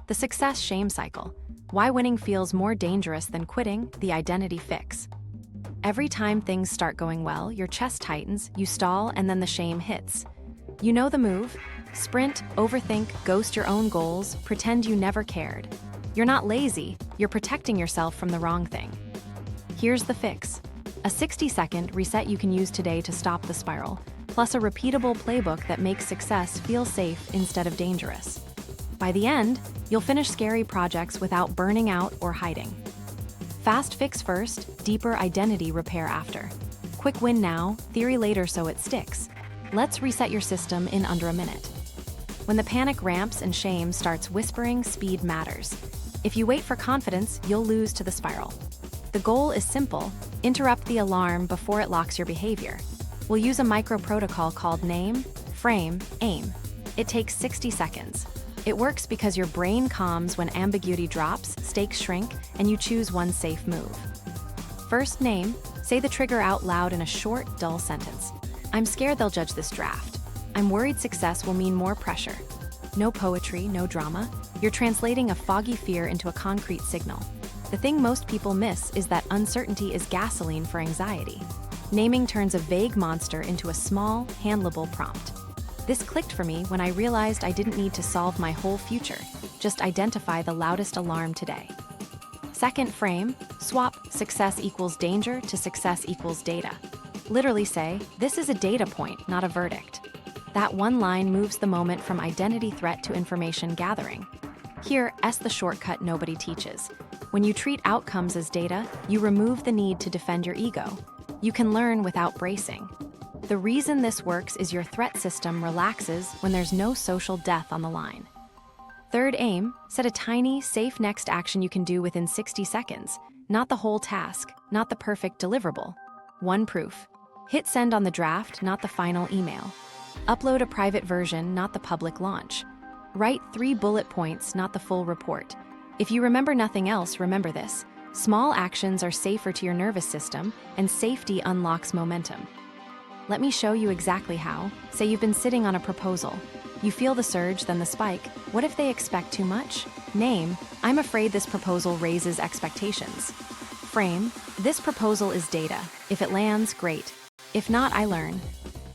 The success shame cycle. Why winning feels more dangerous than quitting, the identity fix. Every time things start going well, your chest tightens, you stall, and then the shame hits. You know the move. Sprint, overthink, ghost your own goals, pretend you never cared. You're not lazy, you're protecting yourself from the wrong thing. Here's the fix. A 60-second reset you can use today to stop the spiral, plus a repeatable playbook that makes success feel safe instead of dangerous. By the end, you'll finish scary projects without burning out or hiding. Fast fix first, deeper identity repair after. Quick win now, theory later so it sticks. Let's reset your system in under a minute. When the panic ramps and shame starts whispering, speed matters. If you wait for confidence, you'll lose to the spiral. The goal is simple: interrupt the alarm before it locks your behavior. We'll use a micro protocol called name, frame, aim. It takes 60 seconds. It works because your brain calms when ambiguity drops, stakes shrink, and you choose one safe move. First, name. Say the trigger out loud in a short, dull sentence. I'm scared they'll judge this draft. I'm worried success will mean more pressure. No poetry, no drama. You're translating a foggy fear into a concrete signal. The thing most people miss is that uncertainty is gasoline for anxiety. Naming turns a vague monster into a small, handleable prompt. This clicked for me when I realized I didn't need to solve my whole future, just identify the loudest alarm today. Second, frame. Swap success equals danger to success equals data. Literally say, this is a data point, not a verdict. That one line moves the moment from identity threat to information gathering. Here, S the shortcut nobody teaches. When you treat outcomes as data, you remove the need to defend your ego. You can learn without bracing. The reason this works is your threat system relaxes when there's no social death on the line. Third, aim. Set a tiny, safe next action you can do within 60 seconds. Not the whole task, not the perfect deliverable. One proof. Hit send on the draft, not the final email. Upload a private version, not the public launch. Write 3 bullet points, not the full report. If you remember nothing else, remember this. Small actions are safer to your nervous system, and safety unlocks momentum. Let me show you exactly how. Say you've been sitting on a proposal. You feel the surge, then the spike. What if they expect too much? Name. I'm afraid this proposal raises expectations. Frame. This proposal is data. If it lands, great. If not, I learn.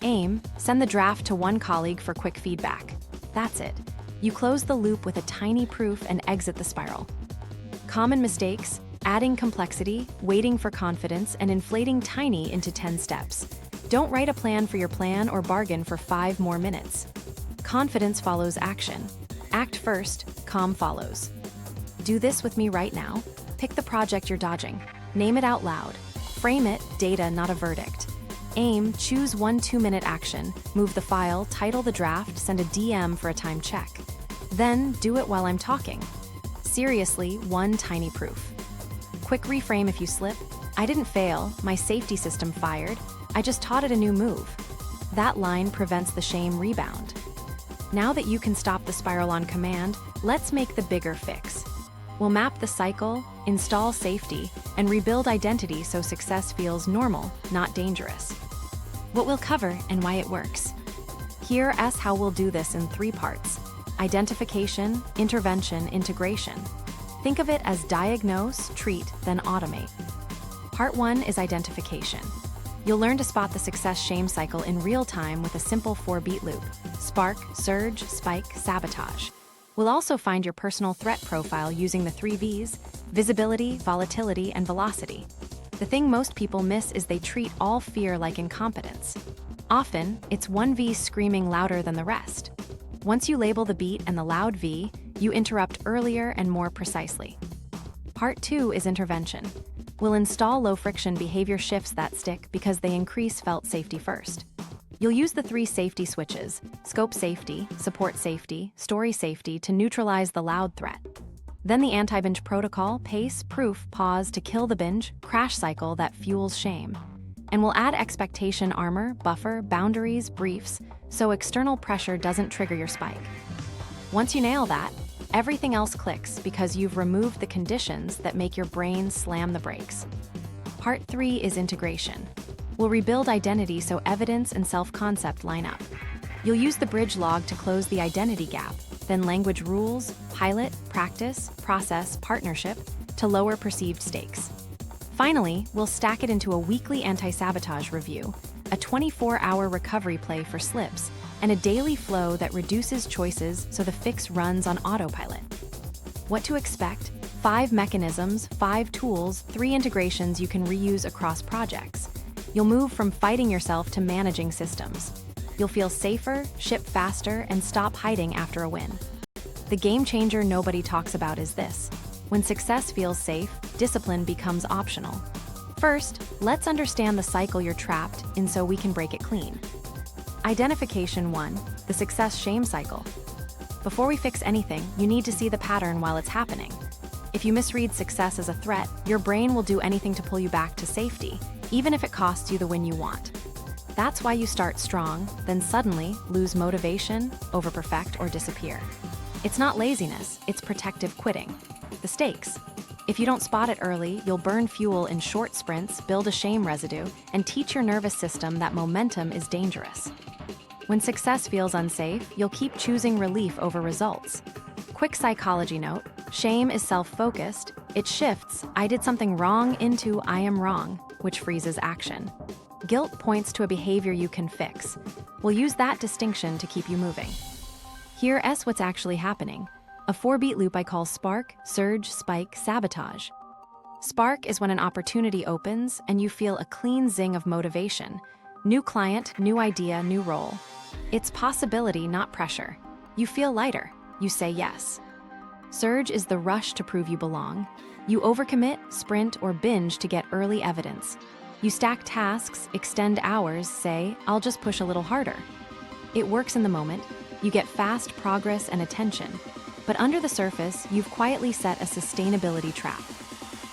Aim. Send the draft to one colleague for quick feedback. That's it. You close the loop with a tiny proof and exit the spiral. Common mistakes: adding complexity, waiting for confidence, and inflating tiny into 10 steps. Don't write a plan for your plan or bargain for 5 more minutes. Confidence follows action. Act first, calm follows. Do this with me right now. Pick the project you're dodging. Name it out loud. Frame it, data, not a verdict. Aim, choose one 2-minute action, move the file, title the draft, send a DM for a time check. Then, do it while I'm talking. Seriously, one tiny proof. Quick reframe if you slip. I didn't fail, my safety system fired. I just taught it a new move. That line prevents the shame rebound. Now that you can stop the spiral on command, let's make the bigger fix. We'll map the cycle, install safety, and rebuild identity so success feels normal, not dangerous. What we'll cover and why it works. Hear us how we'll do this in 3 parts: identification, intervention, integration. Think of it as diagnose, treat, then automate. Part 1 is identification. You'll learn to spot the success-shame cycle in real time with a simple 4-beat loop: spark, surge, spike, sabotage. We'll also find your personal threat profile using the 3 V's: visibility, volatility, and velocity. The thing most people miss is they treat all fear like incompetence. Often, it's one V screaming louder than the rest. Once you label the beat and the loud V, you interrupt earlier and more precisely. Part 2 is intervention. We'll install low-friction behavior shifts that stick because they increase felt safety first. You'll use the 3 safety switches: scope safety, support safety, story safety to neutralize the loud threat. Then the Anti-Binge Protocol, pace, proof, pause to kill the binge, crash cycle that fuels shame. And we'll add expectation armor, buffer, boundaries, briefs, so external pressure doesn't trigger your spike. Once you nail that, everything else clicks because you've removed the conditions that make your brain slam the brakes. Part 3 is integration. We'll rebuild identity so evidence and self-concept line up. You'll use the bridge log to close the identity gap, then language rules, pilot, practice, process, partnership, to lower perceived stakes. Finally, we'll stack it into a weekly anti-sabotage review, a 24-hour recovery play for slips, and a daily flow that reduces choices so the fix runs on autopilot. What to expect? 5 mechanisms, 5 tools, 3 integrations you can reuse across projects. You'll move from fighting yourself to managing systems. You'll feel safer, ship faster, and stop hiding after a win. The game changer nobody talks about is this. When success feels safe, discipline becomes optional. First, let's understand the cycle you're trapped in so we can break it clean. Identification 1, the success shame cycle. Before we fix anything, you need to see the pattern while it's happening. If you misread success as a threat, your brain will do anything to pull you back to safety, even if it costs you the win you want. That's why you start strong, then suddenly lose motivation, overperfect, or disappear. It's not laziness, it's protective quitting. The stakes. If you don't spot it early, you'll burn fuel in short sprints, build a shame residue, and teach your nervous system that momentum is dangerous. When success feels unsafe, you'll keep choosing relief over results. Quick psychology note, shame is self-focused. It shifts, I did something wrong into I am wrong, which freezes action. Guilt points to a behavior you can fix. We'll use that distinction to keep you moving. Here's what's actually happening. A 4-beat loop I call spark, surge, spike, sabotage. Spark is when an opportunity opens and you feel a clean zing of motivation. New client, new idea, new role. It's possibility, not pressure. You feel lighter. You say yes. Surge is the rush to prove you belong. You overcommit, sprint, or binge to get early evidence. You stack tasks, extend hours, say, I'll just push a little harder. It works in the moment. You get fast progress and attention. But under the surface, you've quietly set a sustainability trap.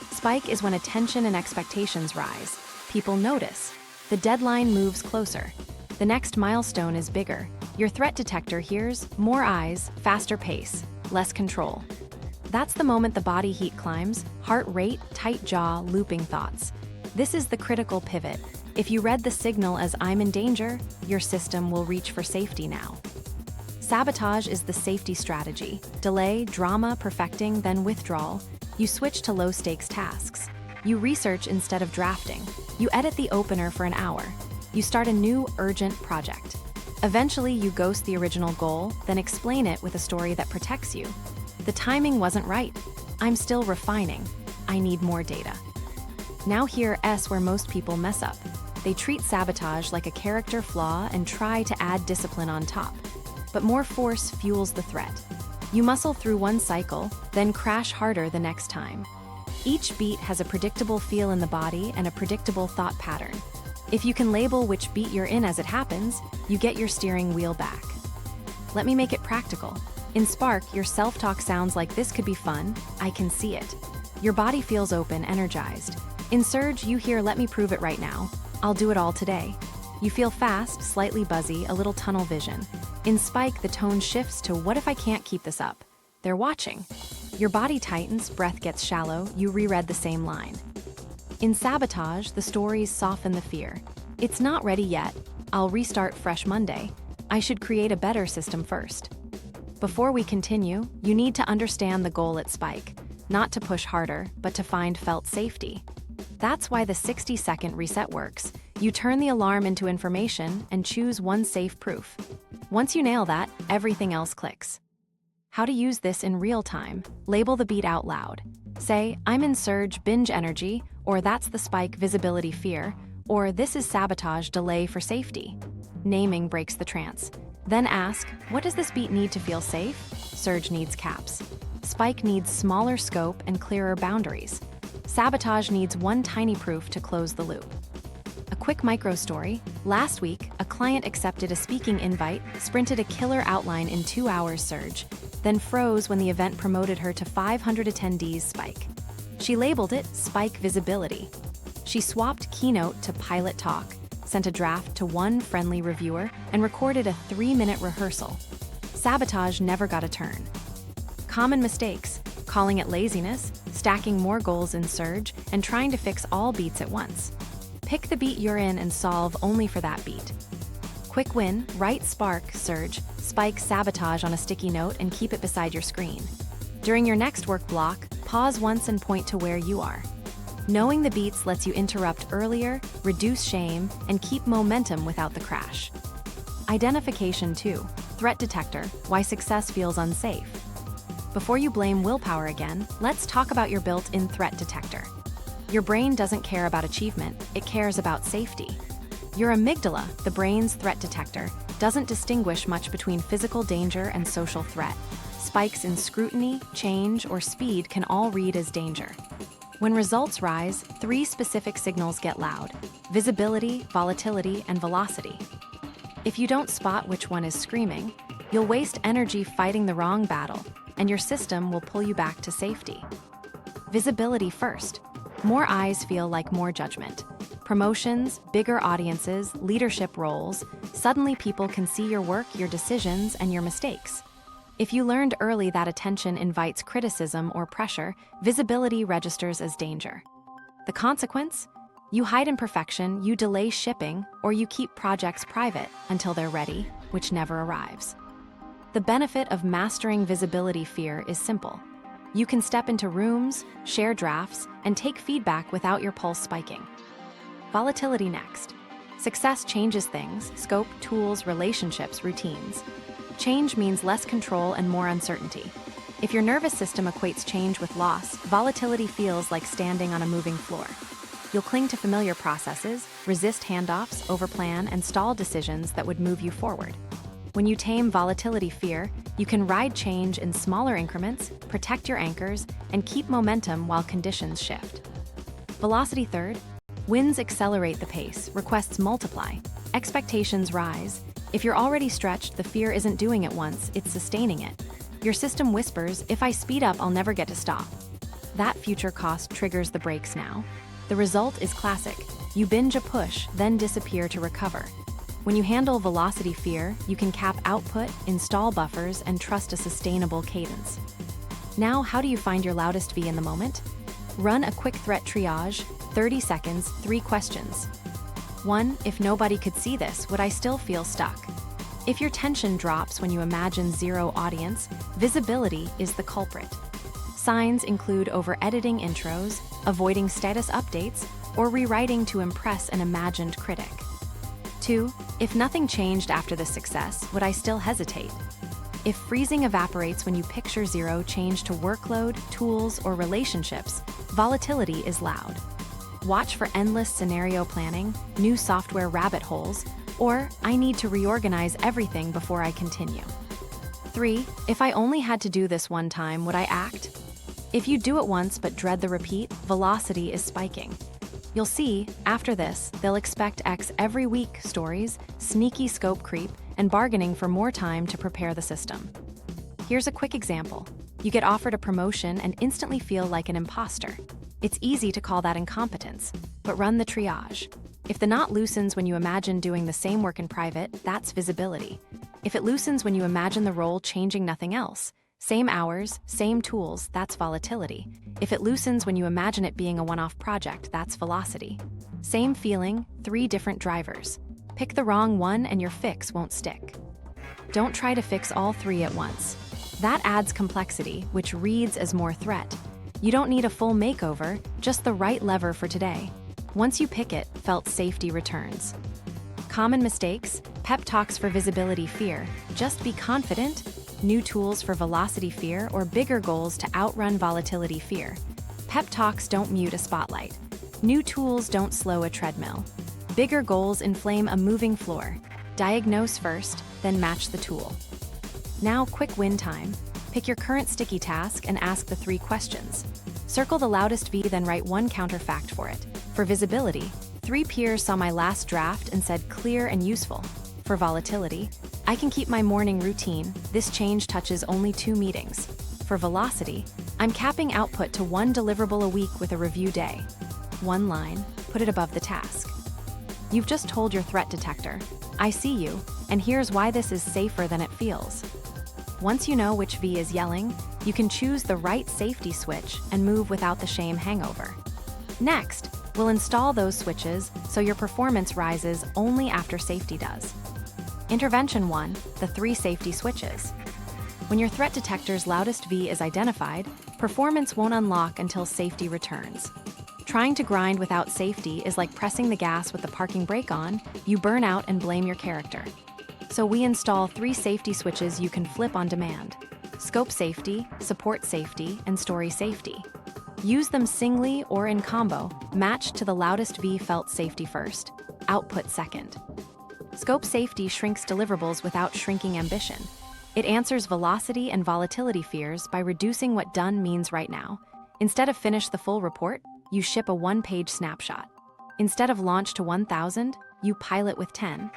Spike is when attention and expectations rise. People notice. The deadline moves closer. The next milestone is bigger. Your threat detector hears more eyes, faster pace, less control. That's the moment the body heat climbs, heart rate, tight jaw, looping thoughts. This is the critical pivot. If you read the signal as I'm in danger, your system will reach for safety now. Sabotage is the safety strategy. Delay, drama, perfecting, then withdrawal. You switch to low-stakes tasks. You research instead of drafting. You edit the opener for an hour. You start a new, urgent project. Eventually, you ghost the original goal, then explain it with a story that protects you. The timing wasn't right. I'm still refining. I need more data. Now here's where most people mess up. They treat sabotage like a character flaw and try to add discipline on top. But more force fuels the threat. You muscle through one cycle, then crash harder the next time. Each beat has a predictable feel in the body and a predictable thought pattern. If you can label which beat you're in as it happens, you get your steering wheel back. Let me make it practical. In Spark, your self-talk sounds like this could be fun, I can see it. Your body feels open, energized. In Surge, you hear let me prove it right now. I'll do it all today. You feel fast, slightly buzzy, a little tunnel vision. In Spike, the tone shifts to what if I can't keep this up? They're watching. Your body tightens, breath gets shallow, you reread the same line. In Sabotage, the stories soften the fear. It's not ready yet. I'll restart fresh Monday. I should create a better system first. Before we continue, you need to understand the goal at Spike. Not to push harder, but to find felt safety. That's why the 60-second reset works. You turn the alarm into information and choose one safe proof. Once you nail that, everything else clicks. How to use this in real time. Label the beat out loud. Say, I'm in Surge, binge energy, or that's the Spike, visibility fear, or this is sabotage, delay for safety. Naming breaks the trance. Then ask, what does this beat need to feel safe? Surge needs caps. Spike needs smaller scope and clearer boundaries. Sabotage needs one tiny proof to close the loop. A quick micro story. Last week, a client accepted a speaking invite, sprinted a killer outline in 2 hours Surge, then froze when the event promoted her to 500 attendees Spike. She labeled it Spike Visibility. She swapped keynote to pilot talk, sent a draft to one friendly reviewer, and recorded a 3-minute rehearsal. Sabotage never got a turn. Common mistakes: calling it laziness, stacking more goals in Surge, and trying to fix all beats at once. Pick the beat you're in and solve only for that beat. Quick win, write spark, surge, spike, sabotage on a sticky note and keep it beside your screen. During your next work block, pause once and point to where you are. Knowing the beats lets you interrupt earlier, reduce shame, and keep momentum without the crash. Identification 2. Threat detector, why success feels unsafe. Before you blame willpower again, let's talk about your built-in threat detector. Your brain doesn't care about achievement, it cares about safety. Your amygdala, the brain's threat detector, doesn't distinguish much between physical danger and social threat. Spikes in scrutiny, change, or speed can all read as danger. When results rise, 3 specific signals get loud: visibility, volatility, and velocity. If you don't spot which one is screaming, you'll waste energy fighting the wrong battle, and your system will pull you back to safety. Visibility first. More eyes feel like more judgment. Promotions, bigger audiences, leadership roles, suddenly people can see your work, your decisions, and your mistakes. If you learned early that attention invites criticism or pressure, visibility registers as danger. The consequence? You hide imperfection, you delay shipping, or you keep projects private until they're ready, which never arrives. The benefit of mastering visibility fear is simple. You can step into rooms, share drafts, and take feedback without your pulse spiking. Volatility next. Success changes things: scope, tools, relationships, routines. Change means less control and more uncertainty. If your nervous system equates change with loss, volatility feels like standing on a moving floor. You'll cling to familiar processes, resist handoffs, overplan, and stall decisions that would move you forward. When you tame volatility fear, you can ride change in smaller increments, protect your anchors, and keep momentum while conditions shift. Velocity third. Wins accelerate the pace, requests multiply, expectations rise. If you're already stretched, the fear isn't doing it once, it's sustaining it. Your system whispers, if I speed up, I'll never get to stop. That future cost triggers the brakes now. The result is classic. You binge a push, then disappear to recover. When you handle velocity fear, you can cap output, install buffers, and trust a sustainable cadence. Now, how do you find your loudest V in the moment? Run a quick threat triage, 30 seconds, 3 questions. 1. If nobody could see this, would I still feel stuck? If your tension drops when you imagine zero audience, visibility is the culprit. Signs include over-editing intros, avoiding status updates, or rewriting to impress an imagined critic. 2. If nothing changed after the success, would I still hesitate? If freezing evaporates when you picture zero change to workload, tools, or relationships, volatility is loud. Watch for endless scenario planning, new software rabbit holes, or I need to reorganize everything before I continue. 3. If I only had to do this one time, would I act? If you do it once but dread the repeat, velocity is spiking. You'll see, after this, they'll expect X every week stories, sneaky scope creep, and bargaining for more time to prepare the system. Here's a quick example. You get offered a promotion and instantly feel like an imposter. It's easy to call that incompetence, but run the triage. If the knot loosens when you imagine doing the same work in private, that's visibility. If it loosens when you imagine the role changing nothing else, same hours, same tools, that's volatility. If it loosens when you imagine it being a one-off project, that's velocity. Same feeling, 3 different drivers. Pick the wrong one and your fix won't stick. Don't try to fix all 3 at once. That adds complexity, which reads as more threat. You don't need a full makeover, just the right lever for today. Once you pick it, felt safety returns. Common mistakes, pep talks for visibility fear, just be confident, new tools for velocity fear, or bigger goals to outrun volatility fear. Pep talks don't mute a spotlight. New tools don't slow a treadmill. Bigger goals inflame a moving floor. Diagnose first, then match the tool. Now, quick win time. Pick your current sticky task and ask the 3 questions. Circle the loudest V, then write 1 counterfact for it. For visibility, 3 peers saw my last draft and said clear and useful. For volatility, I can keep my morning routine. This change touches only 2 meetings. For velocity, I'm capping output to 1 deliverable a week with a review day. 1 line, put it above the task. You've just told your threat detector, I see you, and here's why this is safer than it feels. Once you know which V is yelling, you can choose the right safety switch and move without the shame hangover. Next, we'll install those switches so your performance rises only after safety does. Intervention 1. The 3 safety switches. When your threat detector's loudest V is identified, performance won't unlock until safety returns. Trying to grind without safety is like pressing the gas with the parking brake on. You burn out and blame your character. So we install 3 safety switches you can flip on demand: scope safety, support safety, and story safety. Use them singly or in combo, matched to the loudest V felt safety first, output second. Scope safety shrinks deliverables without shrinking ambition. It answers velocity and volatility fears by reducing what done means right now. Instead of finish the full report, you ship a 1-page snapshot. Instead of launch to 1,000, you pilot with 10.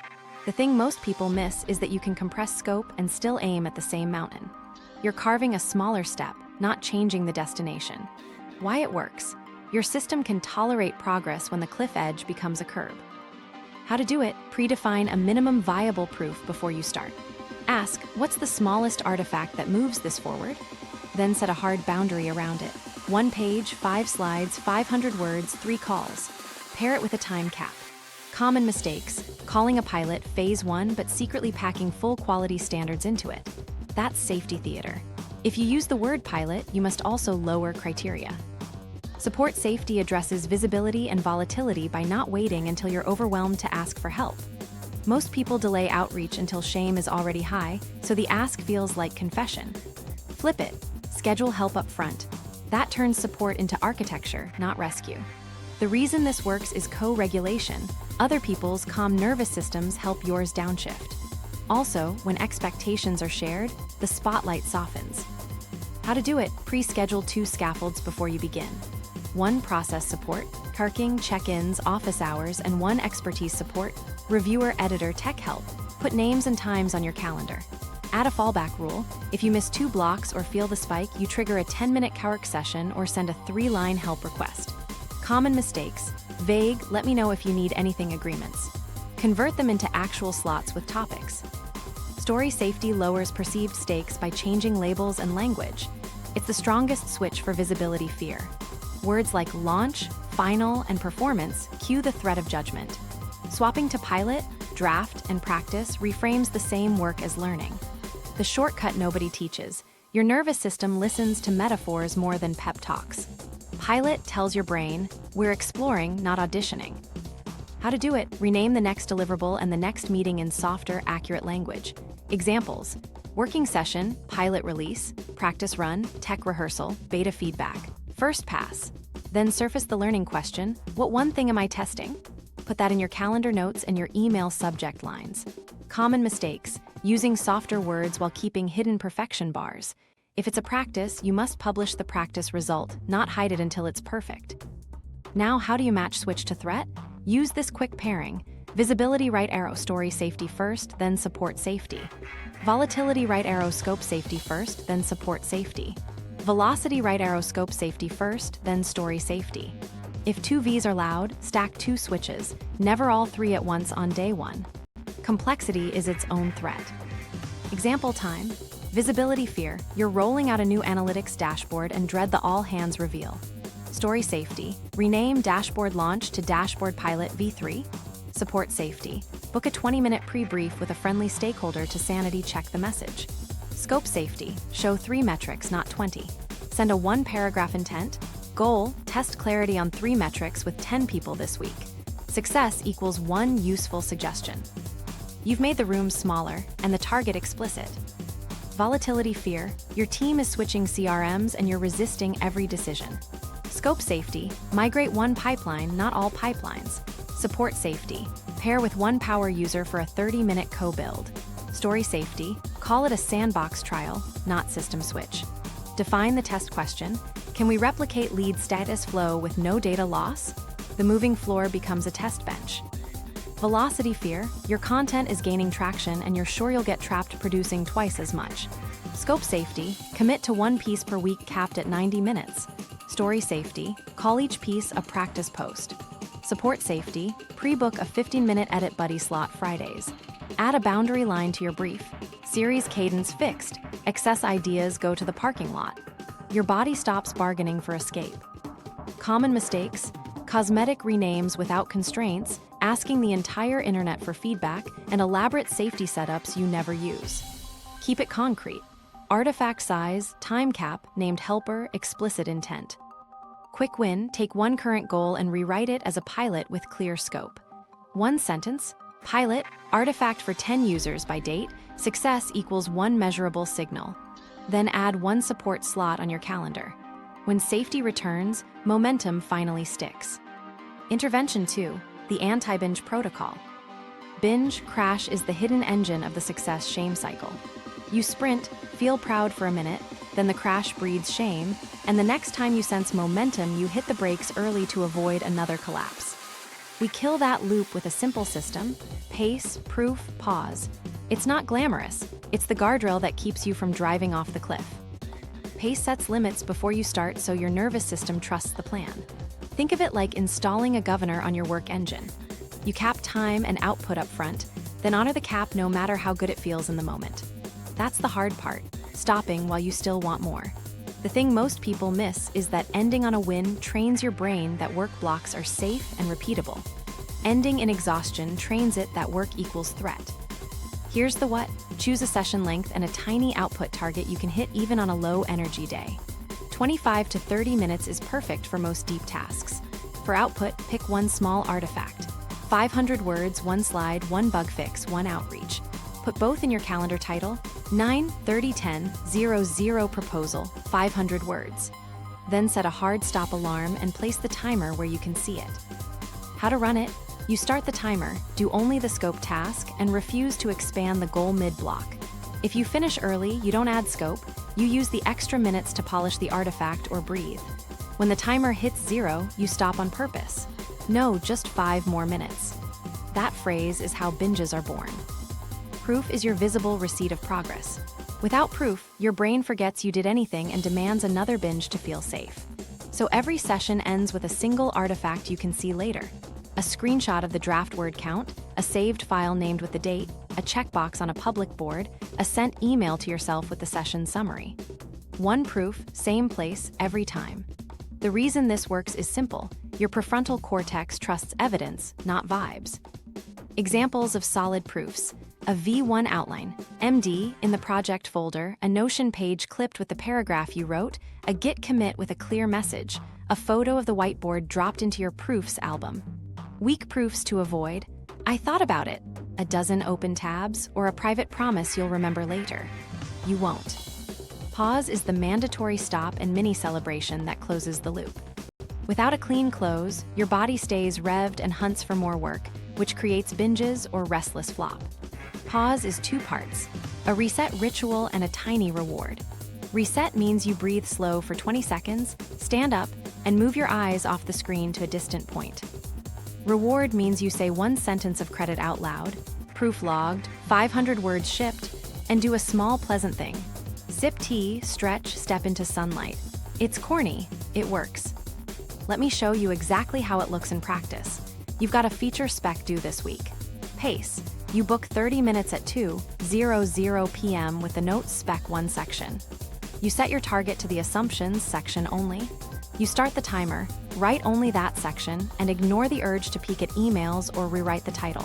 The thing most people miss is that you can compress scope and still aim at the same mountain. You're carving a smaller step, not changing the destination. Why it works. Your system can tolerate progress when the cliff edge becomes a curb. How to do it: predefine a minimum viable proof before you start. Ask, what's the smallest artifact that moves this forward? Then set a hard boundary around it. 1 page, 5 slides, 500 words, 3 calls. Pair it with a time cap. Common mistakes: calling a pilot phase 1 but secretly packing full quality standards into it. That's safety theater. If you use the word pilot, you must also lower criteria. Support safety addresses visibility and volatility by not waiting until you're overwhelmed to ask for help. Most people delay outreach until shame is already high, so the ask feels like confession. Flip it. Schedule help up front. That turns support into architecture, not rescue. The reason this works is co-regulation. Other people's calm nervous systems help yours downshift. Also, when expectations are shared, the spotlight softens. How to do it: pre-schedule 2 scaffolds before you begin. 1 process support, parking, check-ins, office hours, and 1 expertise support, reviewer, editor, tech help. Put names and times on your calendar. Add a fallback rule: if you miss 2 blocks or feel the spike, you trigger a 10-minute work session or send a 3-line help request. Common mistakes: vague, let me know if you need anything agreements. Convert them into actual slots with topics. Story safety lowers perceived stakes by changing labels and language. It's the strongest switch for visibility fear. Words like launch, final, and performance cue the threat of judgment. Swapping to pilot, draft, and practice reframes the same work as learning. The shortcut nobody teaches: your nervous system listens to metaphors more than pep talks. Pilot tells your brain, we're exploring, not auditioning. How to do it: rename the next deliverable and the next meeting in softer, accurate language. Examples: working session, pilot release, practice run, tech rehearsal, beta feedback. First pass. Then surface the learning question: what one thing am I testing? Put that in your calendar notes and your email subject lines. Common mistakes: using softer words while keeping hidden perfection bars. If it's a practice, you must publish the practice result, not hide it until it's perfect. Now, how do you match switch to threat? Use this quick pairing: visibility right arrow story safety first, then support safety. Volatility right arrow scope safety first, then support safety. Velocity right arrow scope safety first, then story safety. If 2 Vs are loud, stack 2 switches, never all 3 at once on day 1. Complexity is its own threat. Example time: visibility fear, you're rolling out a new analytics dashboard and dread the all hands reveal. Story safety, rename dashboard launch to dashboard pilot V3. Support safety, book a 20-minute pre-brief with a friendly stakeholder to sanity check the message. Scope safety, show 3 metrics, not 20. Send a 1-paragraph intent. Goal, test clarity on 3 metrics with 10 people this week. Success equals 1 useful suggestion. You've made the room smaller and the target explicit. Volatility fear, your team is switching CRMs and you're resisting every decision. Scope safety, migrate 1 pipeline, not all pipelines. Support safety, pair with 1 power user for a 30-minute co-build. Story safety, call it a sandbox trial, not system switch. Define the test question: can we replicate lead status flow with no data loss? The moving floor becomes a test bench. Velocity fear, your content is gaining traction and you're sure you'll get trapped producing twice as much. Scope safety, commit to 1 piece per week capped at 90 minutes. Story safety, call each piece a practice post. Support safety, pre-book a 15-minute edit buddy slot Fridays. Add a boundary line to your brief. Series cadence fixed. Excess ideas go to the parking lot. Your body stops bargaining for escape. Common mistakes: cosmetic renames without constraints, asking the entire internet for feedback, and elaborate safety setups you never use. Keep it concrete. Artifact size, time cap, named helper, explicit intent. Quick win, take one current goal and rewrite it as a pilot with clear scope. One sentence, pilot, artifact for 10 users by date, success equals one measurable signal. Then add one support slot on your calendar. When safety returns, momentum finally sticks. Intervention 2, the Anti-Binge Protocol. Binge crash is the hidden engine of the success shame cycle. You sprint, feel proud for a minute, then the crash breeds shame, and the next time you sense momentum, you hit the brakes early to avoid another collapse. We kill that loop with a simple system: pace, proof, pause. It's not glamorous, it's the guardrail that keeps you from driving off the cliff. Pace sets limits before you start so your nervous system trusts the plan. Think of it like installing a governor on your work engine. You cap time and output up front, then honor the cap no matter how good it feels in the moment. That's the hard part, stopping while you still want more. The thing most people miss is that ending on a win trains your brain that work blocks are safe and repeatable. Ending in exhaustion trains it that work equals threat. Here's the what. Choose a session length and a tiny output target you can hit even on a low-energy day. 25 to 30 minutes is perfect for most deep tasks. For output, pick one small artifact. 500 words, one slide, one bug fix, one outreach. Put both in your calendar title: 9/30/10/00 proposal, 500 words. Then set a hard stop alarm and place the timer where you can see it. How to run it? You start the timer, do only the scope task, and refuse to expand the goal mid-block. If you finish early, you don't add scope, you use the extra minutes to polish the artifact or breathe. When the timer hits 0, you stop on purpose. No, just 5 more minutes. That phrase is how binges are born. Proof is your visible receipt of progress. Without proof, your brain forgets you did anything and demands another binge to feel safe. So every session ends with a single artifact you can see later. A screenshot of the draft word count, a saved file named with the date, a checkbox on a public board, a sent email to yourself with the session summary. One proof, same place, every time. The reason this works is simple. Your prefrontal cortex trusts evidence, not vibes. Examples of solid proofs: a V1 outline, MD in the project folder, a Notion page clipped with the paragraph you wrote, a Git commit with a clear message, a photo of the whiteboard dropped into your proofs album. Weak proofs to avoid: I thought about it, a dozen open tabs, or a private promise you'll remember later. You won't. Pause is the mandatory stop and mini celebration that closes the loop. Without a clean close, your body stays revved and hunts for more work, which creates binges or restless flop. Pause is 2 parts: a reset ritual and a tiny reward. Reset means you breathe slow for 20 seconds, stand up, and move your eyes off the screen to a distant point. Reward means you say one sentence of credit out loud, proof logged, 500 words shipped, and do a small pleasant thing. Sip tea, stretch, step into sunlight. It's corny, it works. Let me show you exactly how it looks in practice. You've got a feature spec due this week. Pace. You book 30 minutes at 2:00 p.m. with the notes spec 1 section. You set your target to the assumptions section only. You start the timer, write only that section, and ignore the urge to peek at emails or rewrite the title.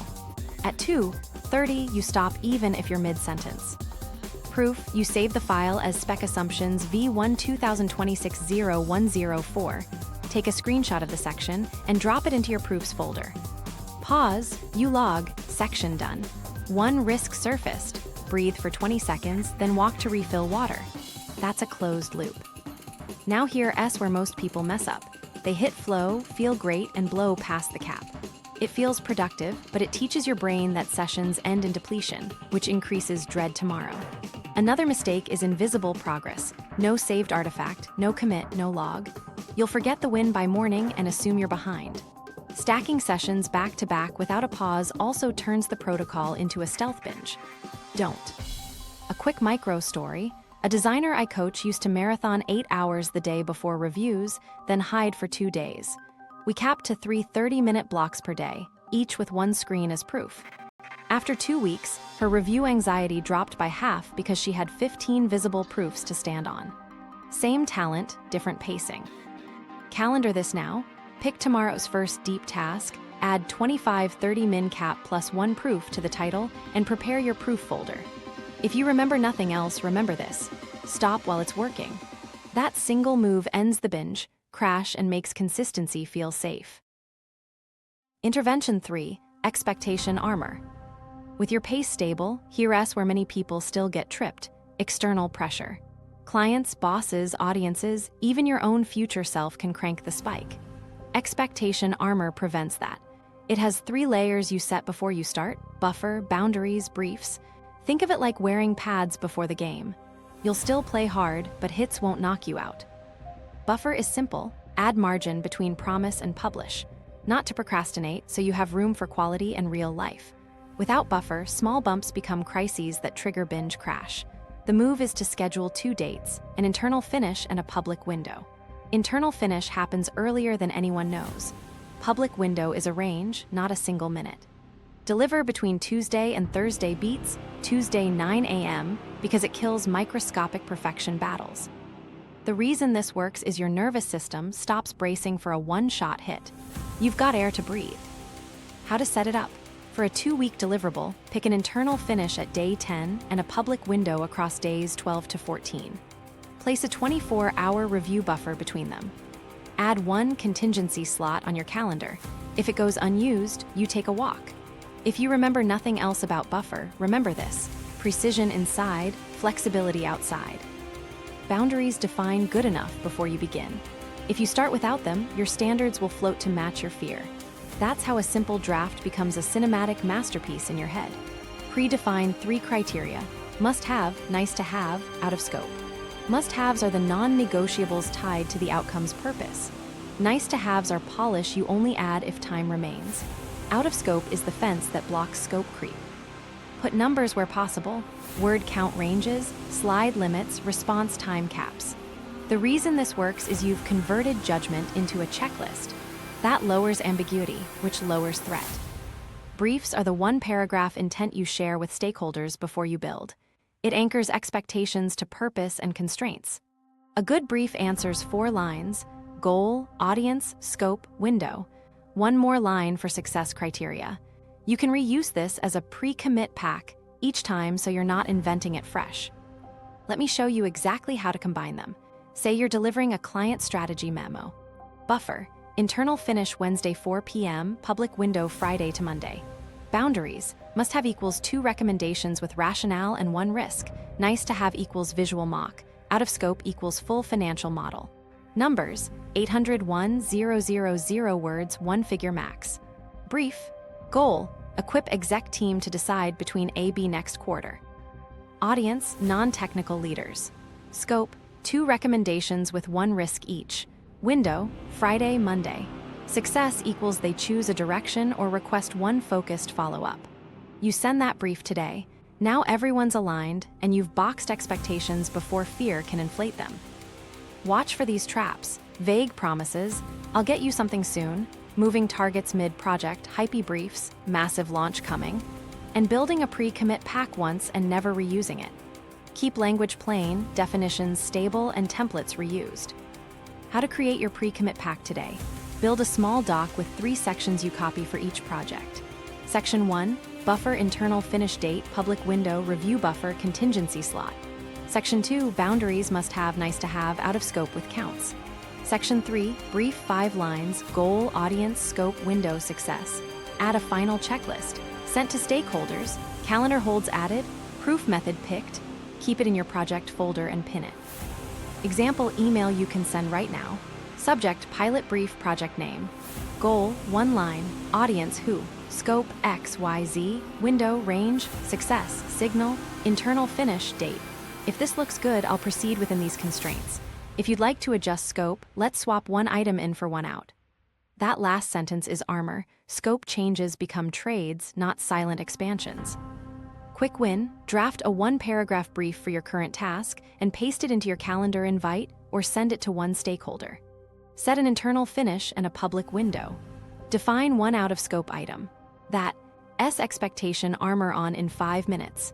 At 2:30, you stop even if you're mid-sentence. Proof, you save the file as spec assumptions V1 2026-0104. Take a screenshot of the section and drop it into your proofs folder. Pause, you log, section done. 1 risk surfaced, breathe for 20 seconds, then walk to refill water. That's a closed loop. Now here's where most people mess up. They hit flow, feel great, and blow past the cap. It feels productive, but it teaches your brain that sessions end in depletion, which increases dread tomorrow. Another mistake is invisible progress. No saved artifact, no commit, no log. You'll forget the win by morning and assume you're behind. Stacking sessions back to back without a pause also turns the protocol into a stealth binge. Don't. A quick micro story. A designer I coach used to marathon 8 hours the day before reviews, then hide for 2 days. We capped to 3 30-minute blocks per day, each with 1 screen as proof. After 2 weeks, her review anxiety dropped by half because she had 15 visible proofs to stand on. Same talent, different pacing. Calendar this now. Pick tomorrow's first deep task, Add 25-30 min cap plus 1 proof to the title and prepare your proof folder. If you remember nothing else, remember this. Stop while it's working. That single move ends the binge, crash, and makes consistency feel safe. Intervention 3. Expectation armor. With your pace stable, here's where many people still get tripped: external pressure. Clients, bosses, audiences, even your own future self can crank the spike. Expectation armor prevents that. It has 3 layers you set before you start: buffer, boundaries, briefs. Think of it like wearing pads before the game. You'll still play hard, but hits won't knock you out. Buffer is simple: add margin between promise and publish. Not to procrastinate, so you have room for quality and real life. Without buffer, small bumps become crises that trigger binge crash. The move is to schedule 2 dates, an internal finish and a public window. Internal finish happens earlier than anyone knows. Public window is a range, not a single minute. Deliver between Tuesday and Thursday beats, Tuesday 9 a.m., because it kills microscopic perfection battles. The reason this works is your nervous system stops bracing for a one-shot hit. You've got air to breathe. How to set it up? For a 2-week deliverable, pick an internal finish at day 10 and a public window across days 12 to 14. Place a 24-hour review buffer between them. Add 1 contingency slot on your calendar. If it goes unused, you take a walk. If you remember nothing else about buffer, remember this: precision inside, flexibility outside. Boundaries define good enough before you begin. If you start without them, your standards will float to match your fear. That's how a simple draft becomes a cinematic masterpiece in your head. Predefine 3 criteria: must-have, nice-to-have, out of scope. Must-haves are the non-negotiables tied to the outcome's purpose. Nice-to-haves are polish you only add if time remains. Out of scope is the fence that blocks scope creep. Put numbers where possible: word count ranges, slide limits, response time caps. The reason this works is you've converted judgment into a checklist. That lowers ambiguity, which lowers threat. Briefs are the 1-paragraph intent you share with stakeholders before you build. It anchors expectations to purpose and constraints. A good brief answers 4 lines: goal, audience, scope, window. 1 more line for success criteria. You can reuse this as a pre-commit pack each time, so you're not inventing it fresh. Let me show you exactly how to combine them. Say you're delivering a client strategy memo. Buffer: internal finish Wednesday 4 p.m., public window Friday to Monday. Boundaries: must have equals 2 recommendations with rationale and 1 risk. Nice to have equals visual mock. Out of scope equals full financial model. Numbers: 801,000 words, 1-figure max. Brief: goal: equip exec team to decide between A/B next quarter. Audience: non-technical leaders. Scope: 2 recommendations with 1 risk each. Window: Friday, Monday. Success equals they choose a direction or request 1 focused follow-up. You send that brief today. Now everyone's aligned, and you've boxed expectations before fear can inflate them. Watch for these traps: vague promises, "I'll get you something soon," moving targets mid-project, hypey briefs, massive launch coming, and building a pre-commit pack once and never reusing it. Keep language plain, definitions stable, and templates reused. How to create your pre-commit pack today. Build a small doc with 3 sections you copy for each project. Section 1, buffer internal finish date, public window, review buffer, contingency slot. Section 2, boundaries, must have, nice to have, out of scope with counts. Section 3, brief 5 lines, goal, audience, scope, window, success. Add a final checklist. Sent to stakeholders, calendar holds added, proof method picked. Keep it in your project folder and pin it. Example email you can send right now. Subject: pilot brief, project name. Goal: 1 line. Audience: who. Scope: X, Y, Z. Window: range. Success: signal. Internal finish: date. If this looks good, I'll proceed within these constraints. If you'd like to adjust scope, let's swap 1 item in for 1 out. That last sentence is armor. Scope changes become trades, not silent expansions. Quick win: draft a 1-paragraph brief for your current task and paste it into your calendar invite or send it to 1 stakeholder. Set an internal finish and a public window. Define 1 out-of-scope item. That S expectation armor on in 5 minutes.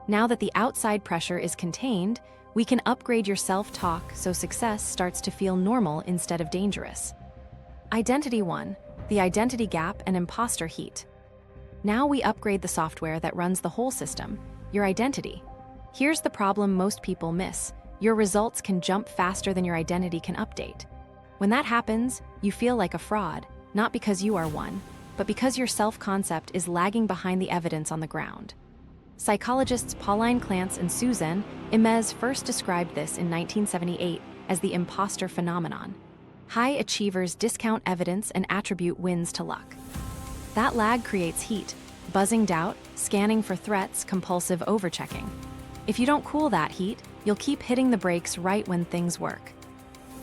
Now that the outside pressure is contained, we can upgrade your self-talk so success starts to feel normal instead of dangerous. Identity 1. the identity gap and imposter heat. Now we upgrade the software that runs the whole system, your identity. Here's the problem most people miss. Your results can jump faster than your identity can update. When that happens, you feel like a fraud, not because you are one, but because your self-concept is lagging behind the evidence on the ground. Psychologists Clance and Imes first described this in 1978 as the Imposter Phenomenon. High achievers discount evidence and attribute wins to luck. That lag creates heat, buzzing doubt, scanning for threats, compulsive overchecking. If you don't cool that heat, you'll keep hitting the brakes right when things work.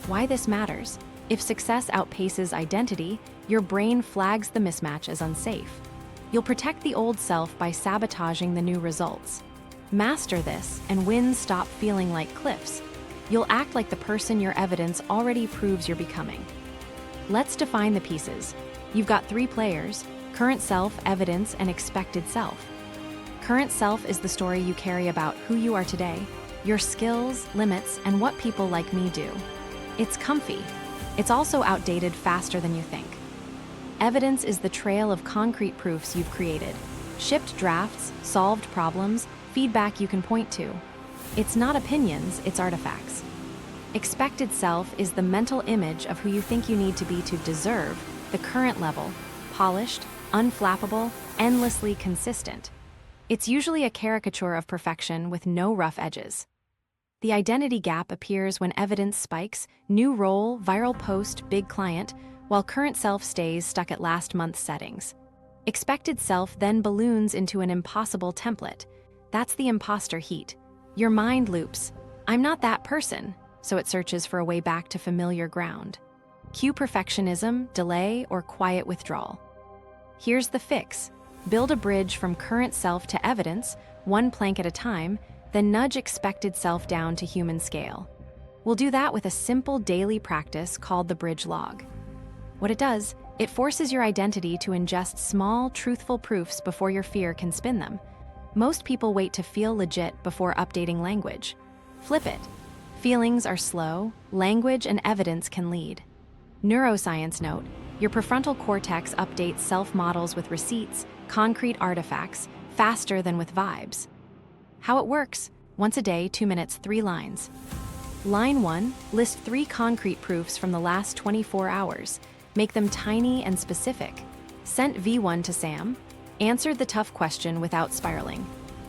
Why this matters? If success outpaces identity, your brain flags the mismatch as unsafe. You'll protect the old self by sabotaging the new results. Master this, and wins stop feeling like cliffs. You'll act like the person your evidence already proves you're becoming. Let's define the pieces. You've got 3 players: current self, evidence, and expected self. Current self is the story you carry about who you are today, your skills, limits, and what people like me do. It's comfy. It's also outdated faster than you think. Evidence is the trail of concrete proofs you've created. Shipped drafts, solved problems, feedback you can point to. It's not opinions, it's artifacts. Expected self is the mental image of who you think you need to be to deserve the current level: polished, unflappable, endlessly consistent. It's usually a caricature of perfection with no rough edges. The identity gap appears when evidence spikes: new role, viral post, big client, while current self stays stuck at last month's settings. Expected self then balloons into an impossible template. That's the imposter heat. Your mind loops. I'm not that person, so it searches for a way back to familiar ground. Cue perfectionism, delay, or quiet withdrawal. Here's the fix. Build a bridge from current self to evidence, one plank at a time, then nudge expected self down to human scale. We'll do that with a simple daily practice called the bridge log. What it does, it forces your identity to ingest small, truthful proofs before your fear can spin them. Most people wait to feel legit before updating language. Flip it. Feelings are slow, language and evidence can lead. Neuroscience note: your prefrontal cortex updates self-models with receipts, concrete artifacts, faster than with vibes. How it works: once a day, 2 minutes, 3 lines. Line 1, list 3 concrete proofs from the last 24 hours. Make them tiny and specific. Sent V1 to Sam. Answered the tough question without spiraling.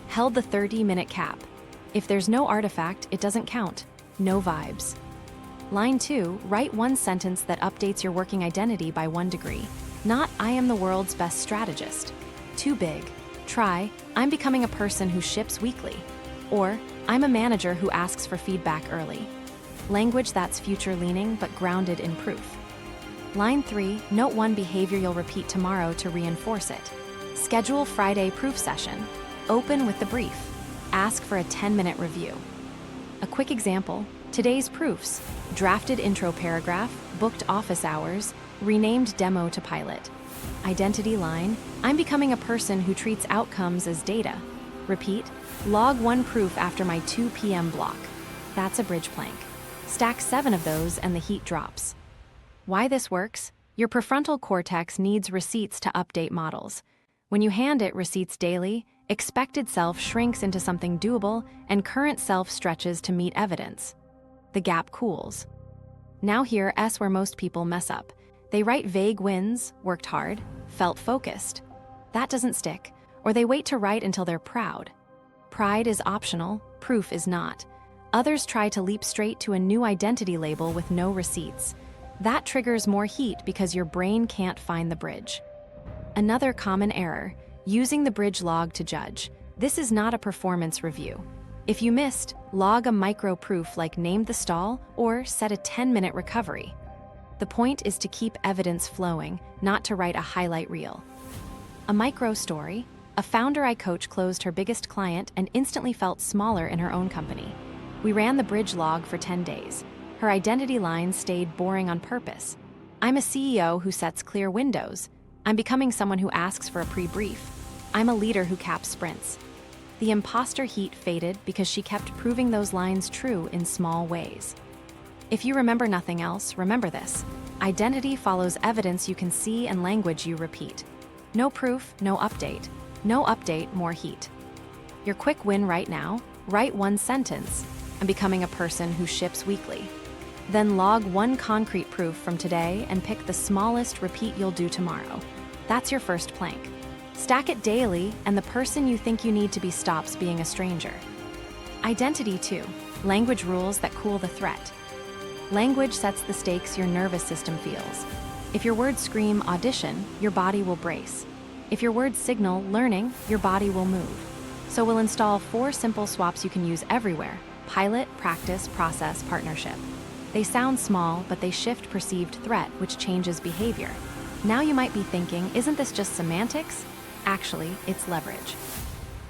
Held the 30-minute cap. If there's no artifact, it doesn't count. No vibes. Line 2, write 1 sentence that updates your working identity by 1 degree. Not, I am the world's best strategist. Too big. Try, I'm becoming a person who ships weekly. Or, I'm a manager who asks for feedback early. Language that's future-leaning but grounded in proof. Line 3, note 1 behavior you'll repeat tomorrow to reinforce it. Schedule Friday proof session. Open with the brief. Ask for a 10-minute review. A quick example: today's proofs: drafted intro paragraph, booked office hours, renamed demo to pilot. Identity line: I'm becoming a person who treats outcomes as data. Repeat: log 1 proof after my 2 p.m. block. That's a bridge plank. Stack 7 of those and the heat drops. Why this works? Your prefrontal cortex needs receipts to update models. When you hand it receipts daily, expected self shrinks into something doable and current self stretches to meet evidence. The gap cools. Now here's where most people mess up. They write vague wins, worked hard, felt focused. That doesn't stick, or they wait to write until they're proud. Pride is optional, proof is not. Others try to leap straight to a new identity label with no receipts. That triggers more heat because your brain can't find the bridge. Another common error: using the bridge log to judge. This is not a performance review. If you missed, log a micro proof like named the stall or set a 10-minute recovery. The point is to keep evidence flowing, not to write a highlight reel. A micro story: a founder I coach closed her biggest client and instantly felt smaller in her own company. We ran the bridge log for 10 days. Her identity lines stayed boring on purpose. I'm a CEO who sets clear windows. I'm becoming someone who asks for a pre-brief. I'm a leader who caps sprints. The imposter heat faded because she kept proving those lines true in small ways. If you remember nothing else, remember this: Identity follows evidence you can see and language you repeat. No proof, no update. No update, more heat. Your quick win right now: write one sentence. I'm becoming a person who ships weekly. Then log one concrete proof from today and pick the smallest repeat you'll do tomorrow. That's your first plank. Stack it daily, and the person you think you need to be stops being a stranger. Identity 2. Language rules that cool the threat. Language sets the stakes your nervous system feels. If your words scream audition, your body will brace. If your words signal learning, your body will move. So we'll install 4 simple swaps you can use everywhere: pilot, practice, process, partnership. They sound small, but they shift perceived threat, which changes behavior. Now you might be thinking, isn't this just semantics? Actually, it's leverage.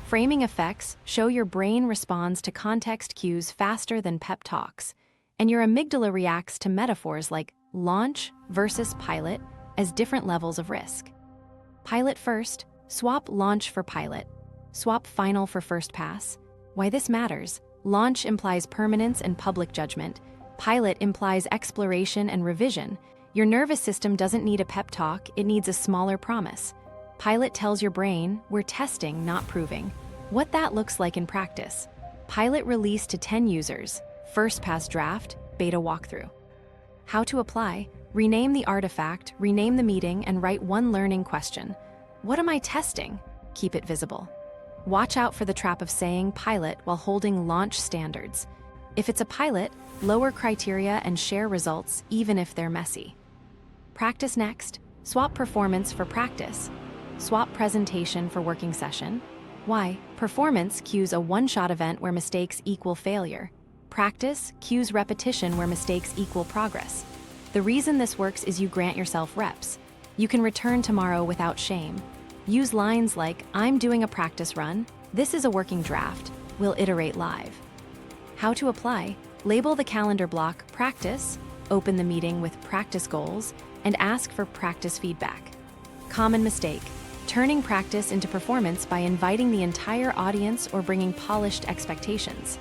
Framing effects show your brain responds to context cues faster than pep talks, and your amygdala reacts to metaphors like launch versus pilot as different levels of risk. Pilot first, swap launch for pilot. Swap final for first pass. Why this matters: launch implies permanence and public judgment. Pilot implies exploration and revision. Your nervous system doesn't need a pep talk, it needs a smaller promise. Pilot tells your brain, we're testing, not proving. What that looks like in practice: pilot release to 10 users, first pass draft, beta walkthrough. How to apply: rename the artifact, rename the meeting, and write one learning question. What am I testing? Keep it visible. Watch out for the trap of saying pilot while holding launch standards. If it's a pilot, lower criteria and share results even if they're messy. Practice next. Swap performance for practice. Swap presentation for working session. Why? Performance cues a one-shot event where mistakes equal failure. Practice cues repetition where mistakes equal progress. The reason this works is you grant yourself reps. You can return tomorrow without shame. Use lines like, I'm doing a practice run, this is a working draft, we'll iterate live. How to apply: label the calendar block practice, open the meeting with practice goals, and ask for practice feedback. Common mistake: turning practice into performance by inviting the entire audience or bringing polished expectations.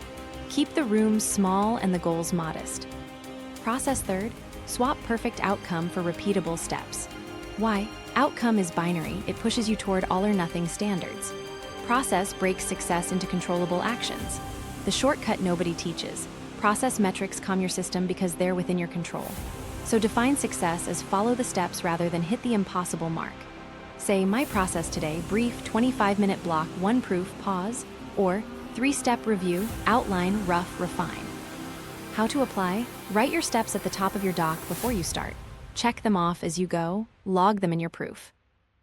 Keep the room small and the goals modest. Process third. Swap perfect outcome for repeatable steps. Why? Outcome is binary, it pushes you toward all or nothing standards. Process breaks success into controllable actions. The shortcut nobody teaches. Process metrics calm your system because they're within your control. So define success as follow the steps rather than hit the impossible mark. Say, my process today: brief, 25-minute block, 1 proof, pause, or 3-step review, outline, rough, refine. How to apply: write your steps at the top of your doc before you start. Check them off as you go, log them in your proof.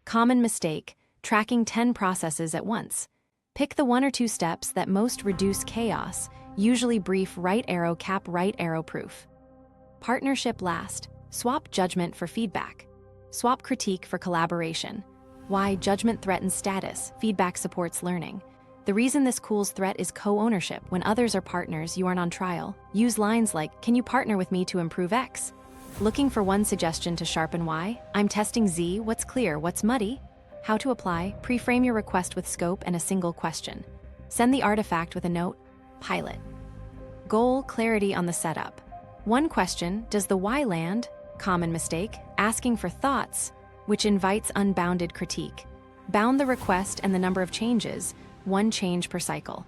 Common mistake: tracking 10 processes at once. Pick the 1 or 2 steps that most reduce chaos, usually brief, right arrow, cap, right arrow proof. Partnership last. Swap judgment for feedback. Swap critique for collaboration. Why? Judgment threatens status, feedback supports learning. The reason this cools threat is co-ownership. When others are partners, you aren't on trial. Use lines like, can you partner with me to improve X? Looking for one suggestion to sharpen Y? I'm testing Z, what's clear, what's muddy? How to apply: pre-frame your request with scope and a single question. Send the artifact with a note, pilot. Goal: clarity on the setup. One question: does the why land? Common mistake: asking for thoughts, which invites unbounded critique. Bound the request and the number of changes, 1 change per cycle.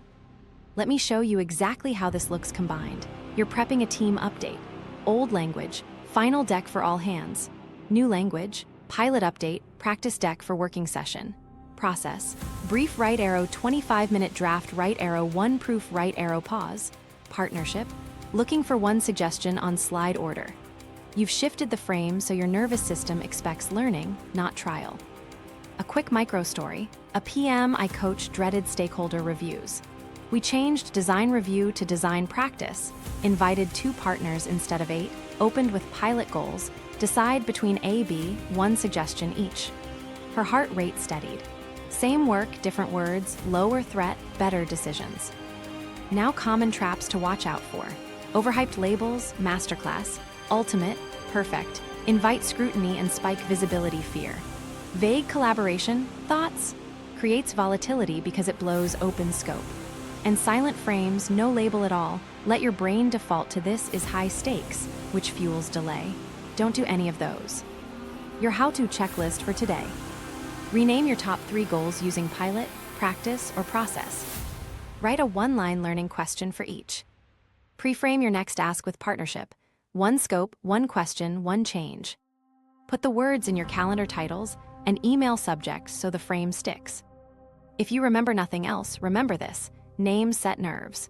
Let me show you exactly how this looks combined. You're prepping a team update. Old language: final deck for all hands. New language: pilot update, practice deck for working session. Process: brief, right arrow, 25-minute draft, right arrow, 1 proof, right arrow, pause. Partnership: looking for 1 suggestion on slide order. You've shifted the frame so your nervous system expects learning, not trial. A quick micro story: a PM I coach dreaded stakeholder reviews. We changed design review to design practice, invited 2 partners instead of 8, opened with pilot goals, decide between A, B, 1 suggestion each. Her heart rate steadied. Same work, different words, lower threat, better decisions. Now common traps to watch out for: overhyped labels, masterclass; ultimate, perfect, invite scrutiny and spike visibility fear. Vague collaboration, thoughts, creates volatility because it blows open scope. And silent frames, no label at all, let your brain default to this is high stakes, which fuels delay. don't do any of those. Your how-to checklist for today. Rename your top 3 goals using pilot, practice, or process. Write a one-line learning question for each. Pre-frame your next ask with partnership. 1 scope, 1 question, 1 change. Put the words in your calendar titles and email subjects so the frame sticks. If you remember nothing else, remember this: names set nerves.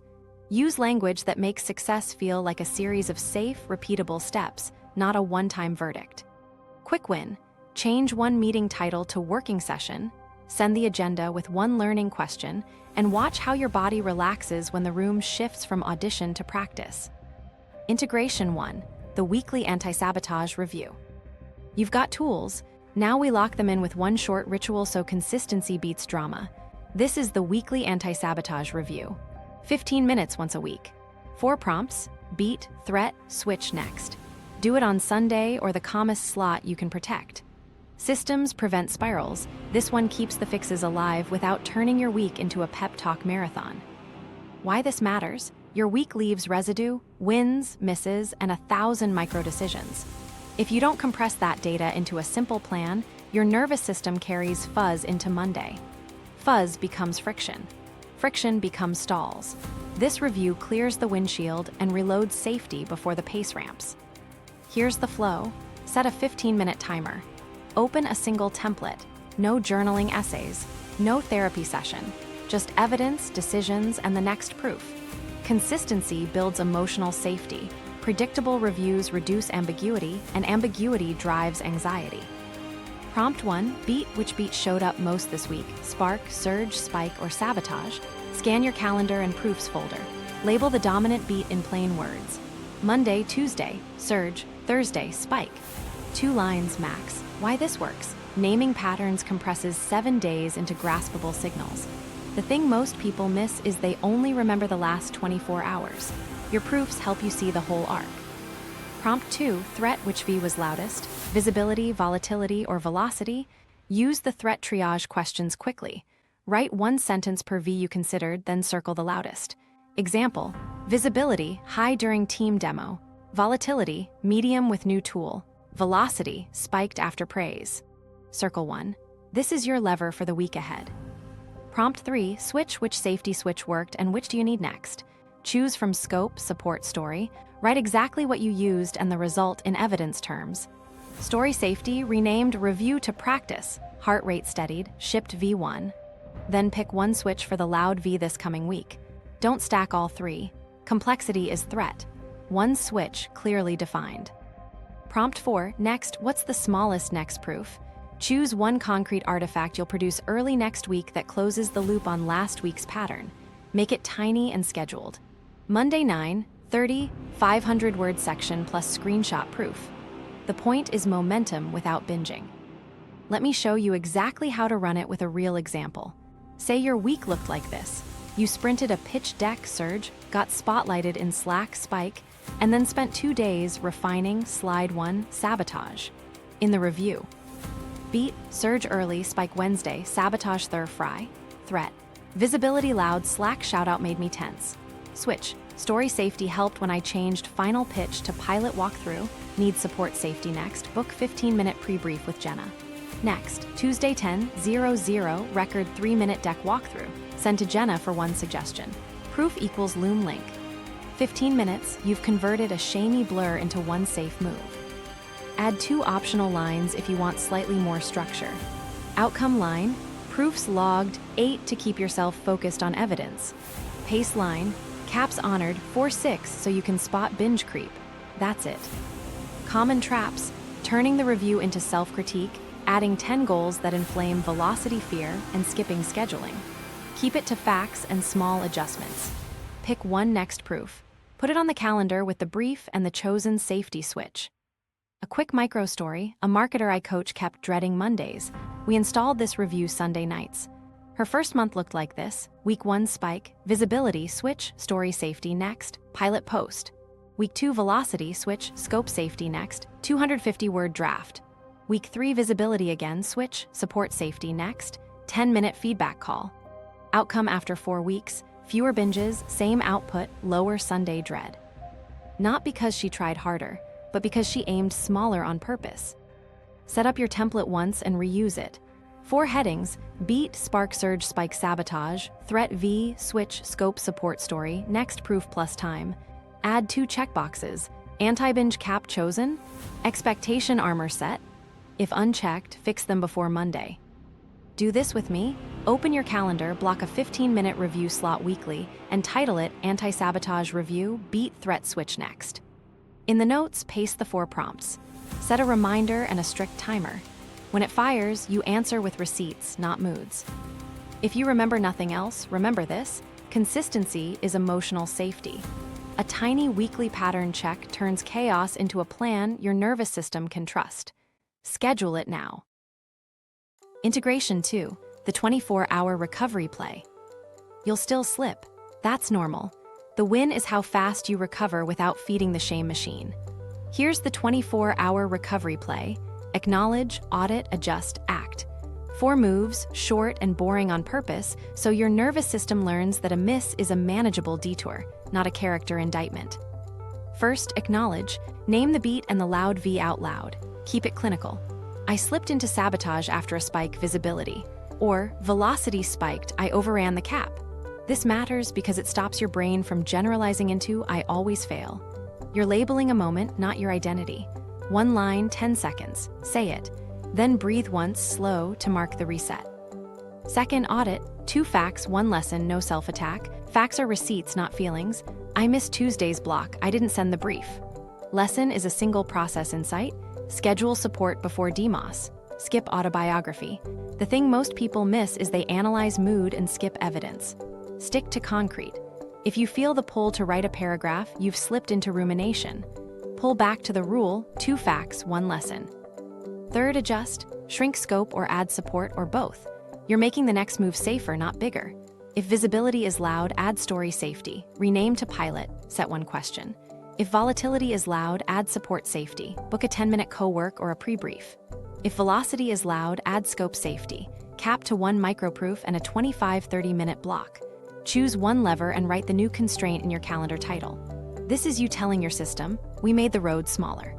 Use language that makes success feel like a series of safe, repeatable steps, not a one-time verdict. Quick win: change one meeting title to working session, send the agenda with 1 learning question, and watch how your body relaxes when the room shifts from audition to practice. Integration 1, the weekly anti-sabotage review. You've got tools, now we lock them in with 1 short ritual so consistency beats drama. This is the weekly anti-sabotage review. 15 minutes once a week. 4 prompts: beat, threat, switch next. Do it on Sunday or the calmest slot you can protect. Systems prevent spirals. This one keeps the fixes alive without turning your week into a pep talk marathon. Why this matters? Your week leaves residue, wins, misses, and 1,000 micro decisions. If you don't compress that data into a simple plan, your nervous system carries fuzz into Monday. Fuzz becomes friction. Friction becomes stalls. This review clears the windshield and reloads safety before the pace ramps. Here's the flow. Set a 15-minute timer. Open a single template. No journaling essays. No therapy session. Just evidence, decisions, and the next proof. Consistency builds emotional safety. Predictable reviews reduce ambiguity, and ambiguity drives anxiety. Prompt 1, beat: which beat showed up most this week? Spark, surge, spike, or sabotage? Scan your calendar and proofs folder. Label the dominant beat in plain words. Monday, Tuesday, surge; Thursday, spike. 2 lines max. Why this works? Naming patterns compresses 7 days into graspable signals. The thing most people miss is they only remember the last 24 hours. Your proofs help you see the whole arc. Prompt 2, threat: which V was loudest? Visibility, volatility, or velocity? Use the threat triage questions quickly. Write 1 sentence per V you considered, then circle the loudest. Example: visibility, high during team demo. Volatility, medium with new tool. Velocity, spiked after praise. Circle 1. This is your lever for the week ahead. Prompt 3, switch: which safety switch worked and which do you need next? Choose from scope, support, story. Write exactly what you used and the result in evidence terms. Story safety, renamed review to practice. Heart rate steadied, shipped V1. Then pick 1 switch for the loud V this coming week. Don't stack all 3. Complexity is threat. 1 switch, clearly defined. Prompt 4, next: what's the smallest next proof? Choose 1 concrete artifact you'll produce early next week that closes the loop on last week's pattern. Make it tiny and scheduled. Monday 9:30, 500-word section plus screenshot proof. The point is momentum without binging. Let me show you exactly how to run it with a real example. Say your week looked like this. You sprinted a pitch deck surge, got spotlighted in Slack spike, and then spent 2 days refining slide 1 sabotage. In the review: beat, surge early, spike Wednesday, sabotage Fry, threat. Visibility loud, Slack shoutout made me tense. Switch: story safety helped when I changed final pitch to pilot walkthrough, need support safety next, book 15-minute pre-brief with Jenna. Next, Tuesday 10:00, record 3-minute deck walkthrough, send to Jenna for 1 suggestion. Proof equals Loom link. 15 minutes, you've converted a shamey blur into 1 safe move. Add 2 optional lines if you want slightly more structure. Outcome line: proofs logged, 8 to keep yourself focused on evidence. Pace line: caps honored, 4-6 so you can spot binge creep. That's it. Common traps: turning the review into self-critique, adding 10 goals that inflame velocity fear, and skipping scheduling. Keep it to facts and small adjustments. Pick 1 next proof. Put it on the calendar with the brief and the chosen safety switch. A quick micro story: a marketer I coach kept dreading Mondays. We installed this review Sunday nights. Her first month looked like this: week 1 spike, visibility, switch, story safety next, pilot post. Week 2 velocity, switch, scope safety next, 250-word draft. Week 3 visibility again, switch, support safety next, 10-minute feedback call. Outcome after 4 weeks: fewer binges, same output, lower Sunday dread. Not because she tried harder, but because she aimed smaller on purpose. Set up your template once and reuse it. 4 headings: beat, spark, surge, spike, sabotage, threat, V, switch, scope, support, story, next, proof plus time. Add 2 checkboxes: anti-binge cap chosen, expectation armor set. If unchecked, fix them before Monday. Do this with me. Open your calendar, block a 15-minute review slot weekly, and title it Anti-Sabotage Review, Beat, Threat, Switch next. In the notes, paste the 4 prompts. Set a reminder and a strict timer. When it fires, you answer with receipts, not moods. If you remember nothing else, remember this: consistency is emotional safety. A tiny weekly pattern check turns chaos into a plan your nervous system can trust. Schedule it now. Integration 2, the 24-hour recovery play. You'll still slip. That's normal. The win is how fast you recover without feeding the shame machine. Here's the 24-hour recovery play: acknowledge, audit, adjust, act. 4 moves, short and boring on purpose, so your nervous system learns that a miss is a manageable detour, not a character indictment. First, acknowledge. Name the beat and the loud V out loud. Keep it clinical. I slipped into sabotage after a spike, visibility. Or, velocity spiked, I overran the cap. This matters because it stops your brain from generalizing into I always fail. You're labeling a moment, not your identity. 1 line, 10 seconds. Say it. Then breathe once, slow, to mark the reset. Second, audit. 2 facts, 1 lesson, no self-attack. Facts are receipts, not feelings. I missed Tuesday's block, I didn't send the brief. Lesson is a single process insight. Schedule support before DMOS. Skip autobiography. The thing most people miss is they analyze mood and skip evidence. Stick to concrete. If you feel the pull to write a paragraph, you've slipped into rumination. Pull back to the rule: 2 facts, 1 lesson. Third, adjust. Shrink scope or add support, or both. You're making the next move safer, not bigger. If visibility is loud, add story, safety. Rename to pilot, set 1 question. If volatility is loud, add support, safety. Book a 10-minute co-work or a pre-brief. If velocity is loud, add scope, safety. Cap to 1 microproof and a 25-30-minute block. Choose 1 lever and write the new constraint in your calendar title. This is you telling your system, we made the road smaller.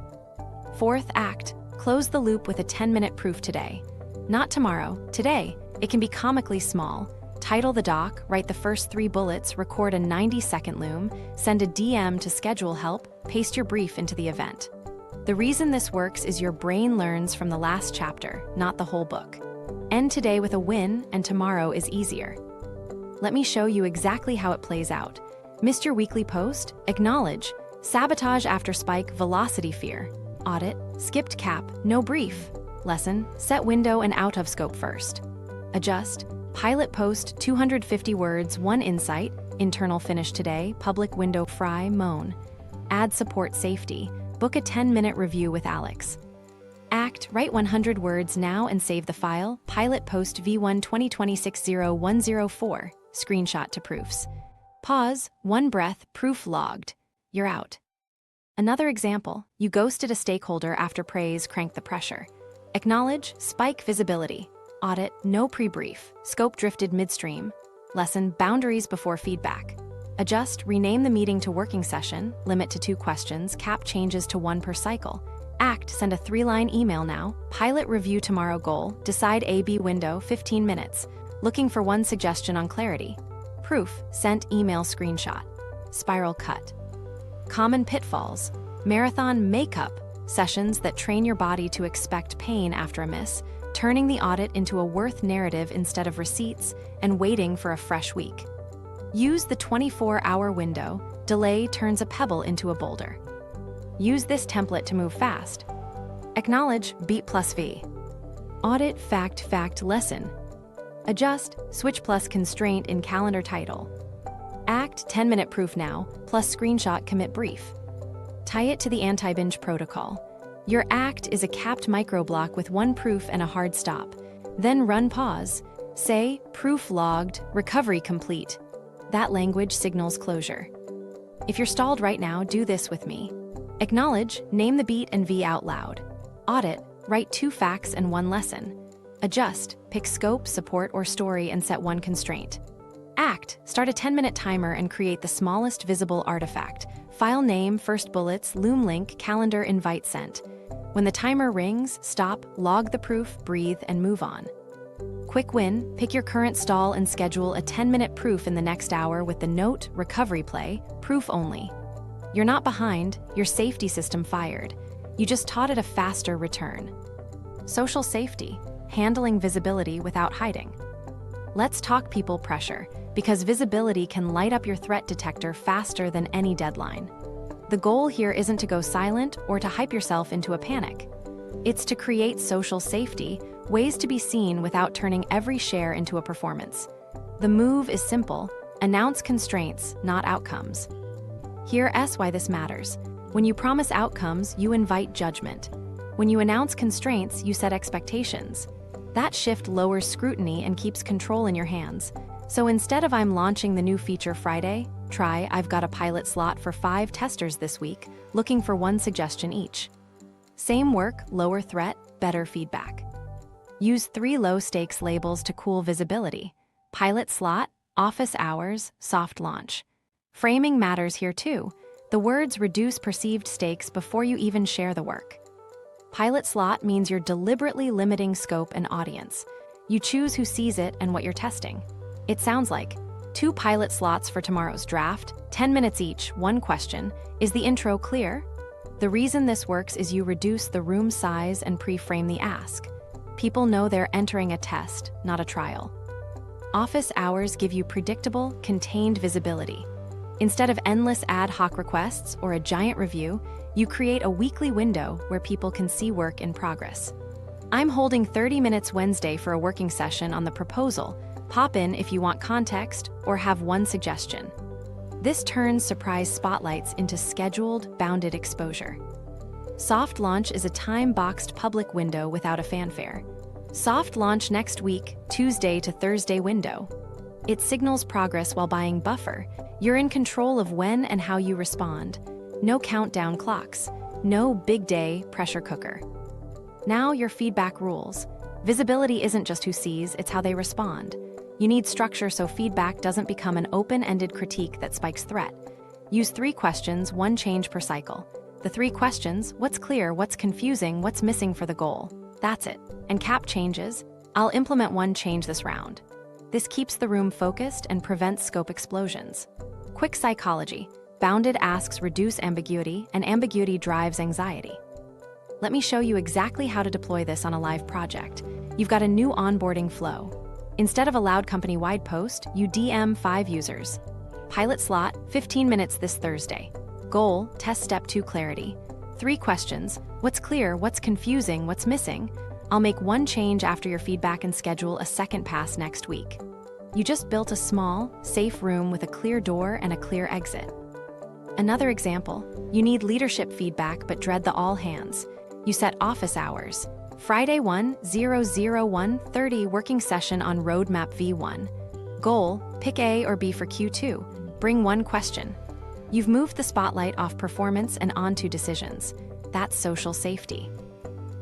Fourth, act. Close the loop with a 10-minute proof today. Not tomorrow, today. It can be comically small. Title the doc, write the first 3 bullets, record a 90-second loom, send a DM to schedule help, paste your brief into the event. The reason this works is your brain learns from the last chapter, not the whole book. End today with a win, and tomorrow is easier. Let me show you exactly how it plays out. Missed your weekly post? Acknowledge. Sabotage after spike, velocity fear. Audit. Skipped cap, no brief. Lesson. Set window and out of scope first. Adjust. Pilot post, 250 words, 1 insight. Internal finish today, public window fry, moan. Add support, safety. Book a 10-minute review with Alex. Act. Write 100 words now and save the file. Pilot post V1 2026-0104. Screenshot to proofs. Pause. 1 breath. Proof logged. You're out. Another example. You ghosted a stakeholder after praise cranked the pressure. Acknowledge. Spike, visibility. Audit. No pre-brief. Scope drifted midstream. Lesson. Boundaries before feedback. Adjust. Rename the meeting to working session. Limit to 2 questions. Cap changes to 1 per cycle. Act. Send a 3-line email now. Pilot review tomorrow goal. Decide A/B window, 15 minutes. Looking for 1 suggestion on clarity. Proof. Sent email screenshot. Spiral cut. Common pitfalls. Marathon makeup. Sessions that train your body to expect pain after a miss. Turning the audit into a worth narrative instead of receipts, and waiting for a fresh week. Use the 24-hour window. Delay turns a pebble into a boulder. Use this template to move fast. Acknowledge, beat plus V. Audit, fact, lesson. Adjust, switch plus constraint in calendar title. Act, 10-minute proof now, plus screenshot commit brief. Tie it to the Anti-Binge Protocol. Your act is a capped microblock with 1 proof and a hard stop. Then run pause. Say, proof logged, recovery complete. That language signals closure. If you're stalled right now, do this with me. Acknowledge, name the beat and V out loud. Audit, write 2 facts and 1 lesson. Adjust, pick scope, support, or story and set 1 constraint. Act. Start a 10-minute timer and create the smallest visible artifact. File name, first bullets, Loom link, calendar, invite sent. When the timer rings, stop, log the proof, breathe, and move on. Quick win, pick your current stall and schedule a 10-minute proof in the next hour with the note, recovery play, proof only. You're not behind, your safety system fired. You just taught it a faster return. Social safety, handling visibility without hiding. Let's talk people pressure, because visibility can light up your threat detector faster than any deadline. The goal here isn't to go silent or to hype yourself into a panic. It's to create social safety, ways to be seen without turning every share into a performance. The move is simple: announce constraints, not outcomes. Here's why this matters. When you promise outcomes, you invite judgment. When you announce constraints, you set expectations. That shift lowers scrutiny and keeps control in your hands. So instead of "I'm launching the new feature Friday," try "I've got a pilot slot for 5 testers this week, looking for 1 suggestion each." Same work, lower threat, better feedback. Use 3 low-stakes labels to cool visibility: pilot slot, office hours, soft launch. Framing matters here too. The words reduce perceived stakes before you even share the work. Pilot slot means you're deliberately limiting scope and audience. You choose who sees it and what you're testing. It sounds like 2 pilot slots for tomorrow's draft, 10 minutes each, 1 question. Is the intro clear? The reason this works is you reduce the room size and pre-frame the ask. People know they're entering a test, not a trial. Office hours give you predictable, contained visibility. Instead of endless ad hoc requests or a giant review, you create a weekly window where people can see work in progress. "I'm holding 30 minutes Wednesday for a working session on the proposal. Pop in if you want context or have 1 suggestion." This turns surprise spotlights into scheduled, bounded exposure. Soft launch is a time-boxed public window without a fanfare. Soft launch next week, Tuesday to Thursday window. It signals progress while buying buffer. You're in control of when and how you respond. No countdown clocks. No big day pressure cooker. Now your feedback rules. Visibility isn't just who sees, it's how they respond. You need structure so feedback doesn't become an open-ended critique that spikes threat. Use 3 questions, 1 change per cycle. The 3 questions: what's clear, what's confusing, what's missing for the goal. That's it. And cap changes. I'll implement 1 change this round. This keeps the room focused and prevents scope explosions. Quick psychology. Bounded asks reduce ambiguity, and ambiguity drives anxiety. Let me show you exactly how to deploy this on a live project. You've got a new onboarding flow. Instead of a loud company-wide post, you DM 5 users. Pilot slot, 15 minutes this Thursday. Goal, test step 2 clarity. 3 questions: what's clear, what's confusing, what's missing? I'll make 1 change after your feedback and schedule a second pass next week. You just built a small, safe room with a clear door and a clear exit. Another example: you need leadership feedback but dread the all hands. You set office hours. Friday 1/001/30 working session on roadmap V1. Goal, pick A or B for Q2. Bring 1 question. You've moved the spotlight off performance and onto decisions. That's social safety.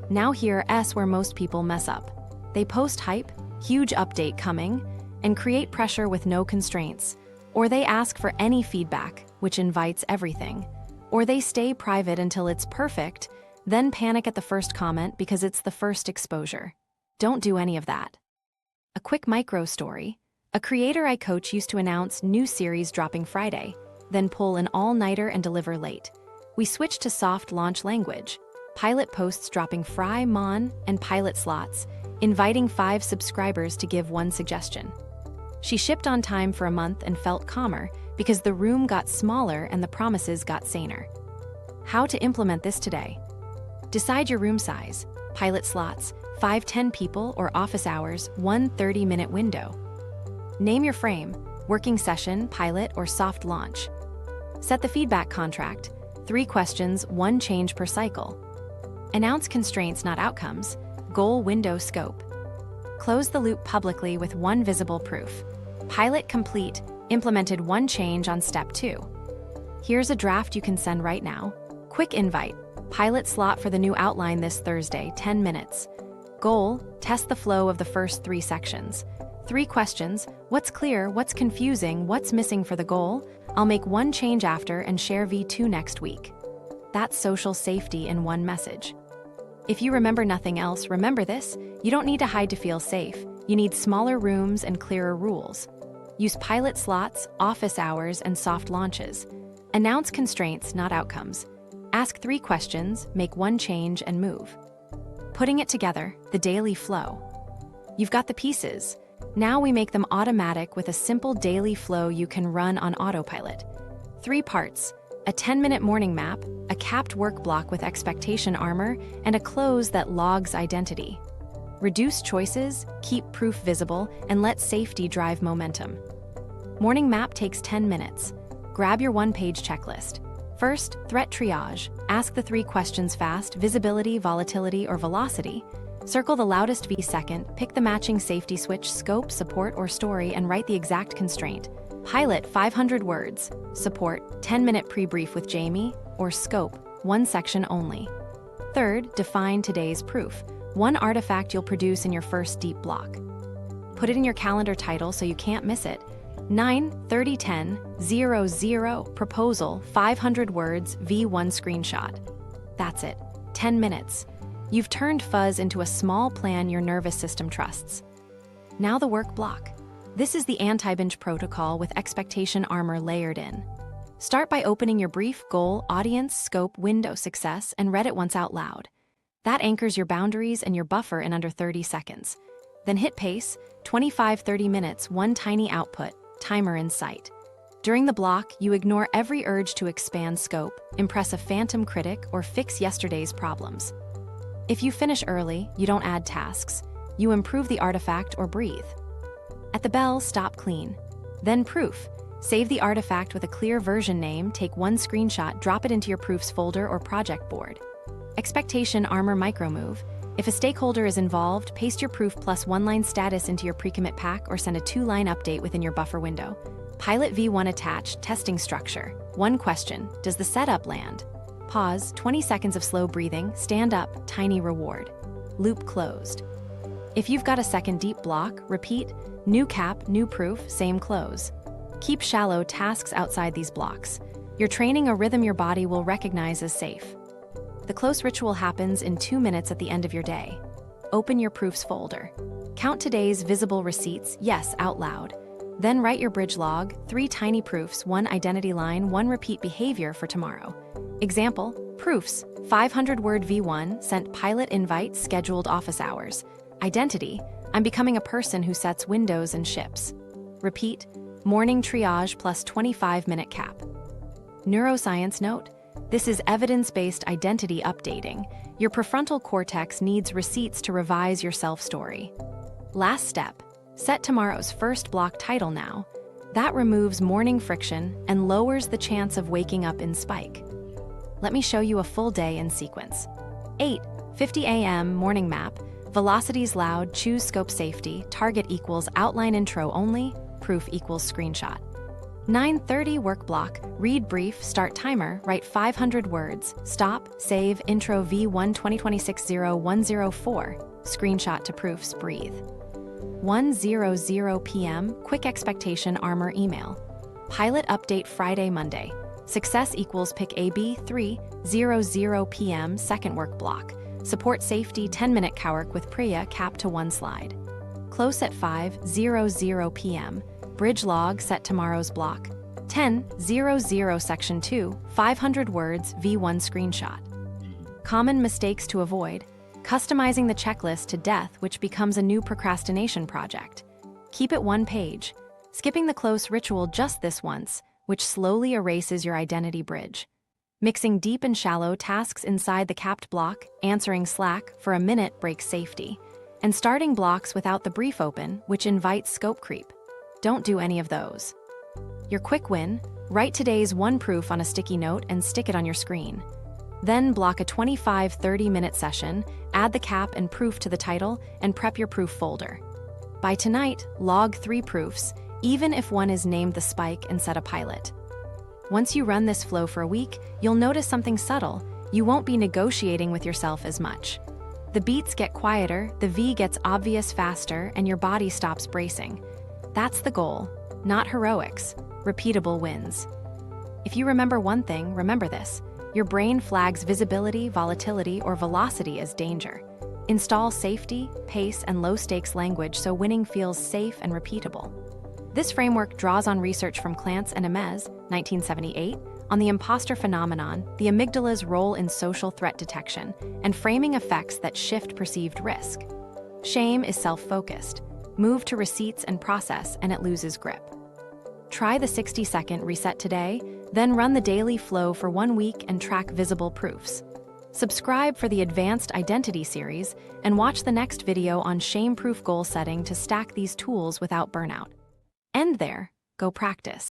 Now here's where most people mess up. They post hype, huge update coming, and create pressure with no constraints. Or they ask for any feedback, which invites everything. Or they stay private until it's perfect, then panic at the first comment because it's the first exposure. Don't do any of that. A quick micro story. A creator I coach used to announce new series dropping Friday, then pull an all-nighter and deliver late. We switched to soft launch language. Pilot posts dropping Fry, Mon, and pilot slots, inviting 5 subscribers to give 1 suggestion. She shipped on time for a month and felt calmer because the room got smaller and the promises got saner. How to implement this today? Decide your room size. Pilot slots, 5-10 people or office hours, 1 30-minute window. Name your frame, working session, pilot, or soft launch. Set the feedback contract, 3 questions, 1 change per cycle. Announce constraints, not outcomes. Goal, window, scope. Close the loop publicly with 1 visible proof. Pilot complete, implemented 1 change on step 2. Here's a draft you can send right now. Quick invite. Pilot slot for the new outline this Thursday, 10 minutes. Goal, test the flow of the first 3 sections. 3 questions: what's clear, what's confusing, what's missing for the goal? I'll make one change after and share V2 next week. That's social safety in one message. If you remember nothing else, remember this: you don't need to hide to feel safe. You need smaller rooms and clearer rules. Use pilot slots, office hours, and soft launches. Announce constraints, not outcomes. Ask 3 questions, make one change, and move. Putting it together, the daily flow. You've got the pieces. Now we make them automatic with a simple daily flow you can run on autopilot. 3 parts: a 10-minute morning map, a capped work block with expectation armor, and a close that logs identity. Reduce choices, keep proof visible, and let safety drive momentum. Morning map takes 10 minutes. Grab your one-page checklist. First, threat triage. Ask the 3 questions fast: visibility, volatility, or velocity. Circle the loudest V. Second, pick the matching safety switch, scope, support, or story, and write the exact constraint. Pilot, 500 words. Support, 10-minute pre-brief with Jamie, or scope, 1 section only. Third, define today's proof. 1 artifact you'll produce in your first deep block. Put it in your calendar title so you can't miss it. 9/30/10/00 proposal, 500 words, V1 screenshot. That's it. 10 minutes. You've turned fuzz into a small plan your nervous system trusts. Now the work block. This is the Anti-Binge Protocol with expectation armor layered in. Start by opening your brief, goal, audience, scope, window, success, and read it once out loud. That anchors your boundaries and your buffer in under 30 seconds. Then hit pace, 25-30 minutes, one tiny output, timer in sight. During the block, you ignore every urge to expand scope, impress a phantom critic, or fix yesterday's problems. If you finish early, you don't add tasks. You improve the artifact or breathe. At the bell, stop clean. Then proof. Save the artifact with a clear version name, take 1 screenshot, drop it into your proofs folder or project board. Expectation armor micromove. If a stakeholder is involved, paste your proof plus 1-line status into your pre-commit pack or send a 2-line update within your buffer window. Pilot V1 attached, testing structure. 1 question: does the setup land? Pause, 20 seconds of slow breathing, stand up, tiny reward. Loop closed. If you've got a second deep block, repeat, new cap, new proof, same close. Keep shallow tasks outside these blocks. You're training a rhythm your body will recognize as safe. The close ritual happens in 2 minutes at the end of your day. Open your proofs folder. Count today's visible receipts, yes, out loud. Then write your bridge log, 3 tiny proofs, 1 identity line, 1 repeat behavior for tomorrow. Example, proofs, 500-word V1, sent pilot invite, scheduled office hours. Identity, I'm becoming a person who sets windows and ships. Repeat, morning triage plus 25-minute cap. Neuroscience note, this is evidence-based identity updating. Your prefrontal cortex needs receipts to revise your self-story. Last step, set tomorrow's first block title now. That removes morning friction and lowers the chance of waking up in spike. Let me show you a full day in sequence. 8:50 a.m. morning map, velocities loud, choose scope safety, target equals outline intro only, proof equals screenshot. 9:30 work block, read brief, start timer, write 500 words, stop, save, intro V1 2026-0104, screenshot to proofs, breathe. 1:00 p.m. quick expectation armor email. Pilot update Friday, Monday. Success equals pick AB 3:00 p.m. second work block. Support safety 10-minute cowork with Priya cap to 1 slide. Close at 5:00 p.m. Bridge log set tomorrow's block. 10:00 section 2, 500 words, V1 screenshot. Common mistakes to avoid. Customizing the checklist to death, which becomes a new procrastination project. Keep it 1 page. Skipping the close ritual just this once, which slowly erases your identity bridge. Mixing deep and shallow tasks inside the capped block, answering Slack for a minute breaks safety. And starting blocks without the brief open, which invites scope creep. Don't do any of those. Your quick win, write today's 1 proof on a sticky note and stick it on your screen. Then block a 25-30 minute session, add the cap and proof to the title, and prep your proof folder. By tonight, log 3 proofs, even if one is named the spike and set a pilot. Once you run this flow for a week, you'll notice something subtle. You won't be negotiating with yourself as much. The beats get quieter, the V gets obvious faster, and your body stops bracing. That's the goal, not heroics, repeatable wins. If you remember one thing, remember this. Your brain flags visibility, volatility, or velocity as danger. Install safety, pace, and low-stakes language so winning feels safe and repeatable. This framework draws on research from Clance and Imes, 1978, on the imposter phenomenon, the amygdala's role in social threat detection, and framing effects that shift perceived risk. Shame is self-focused. Move to receipts and process, and it loses grip. Try the 60-second reset today, then run the daily flow for 1 week and track visible proofs. Subscribe for the Advanced Identity series and watch the next video on shame-proof goal setting to stack these tools without burnout. End there, go practice.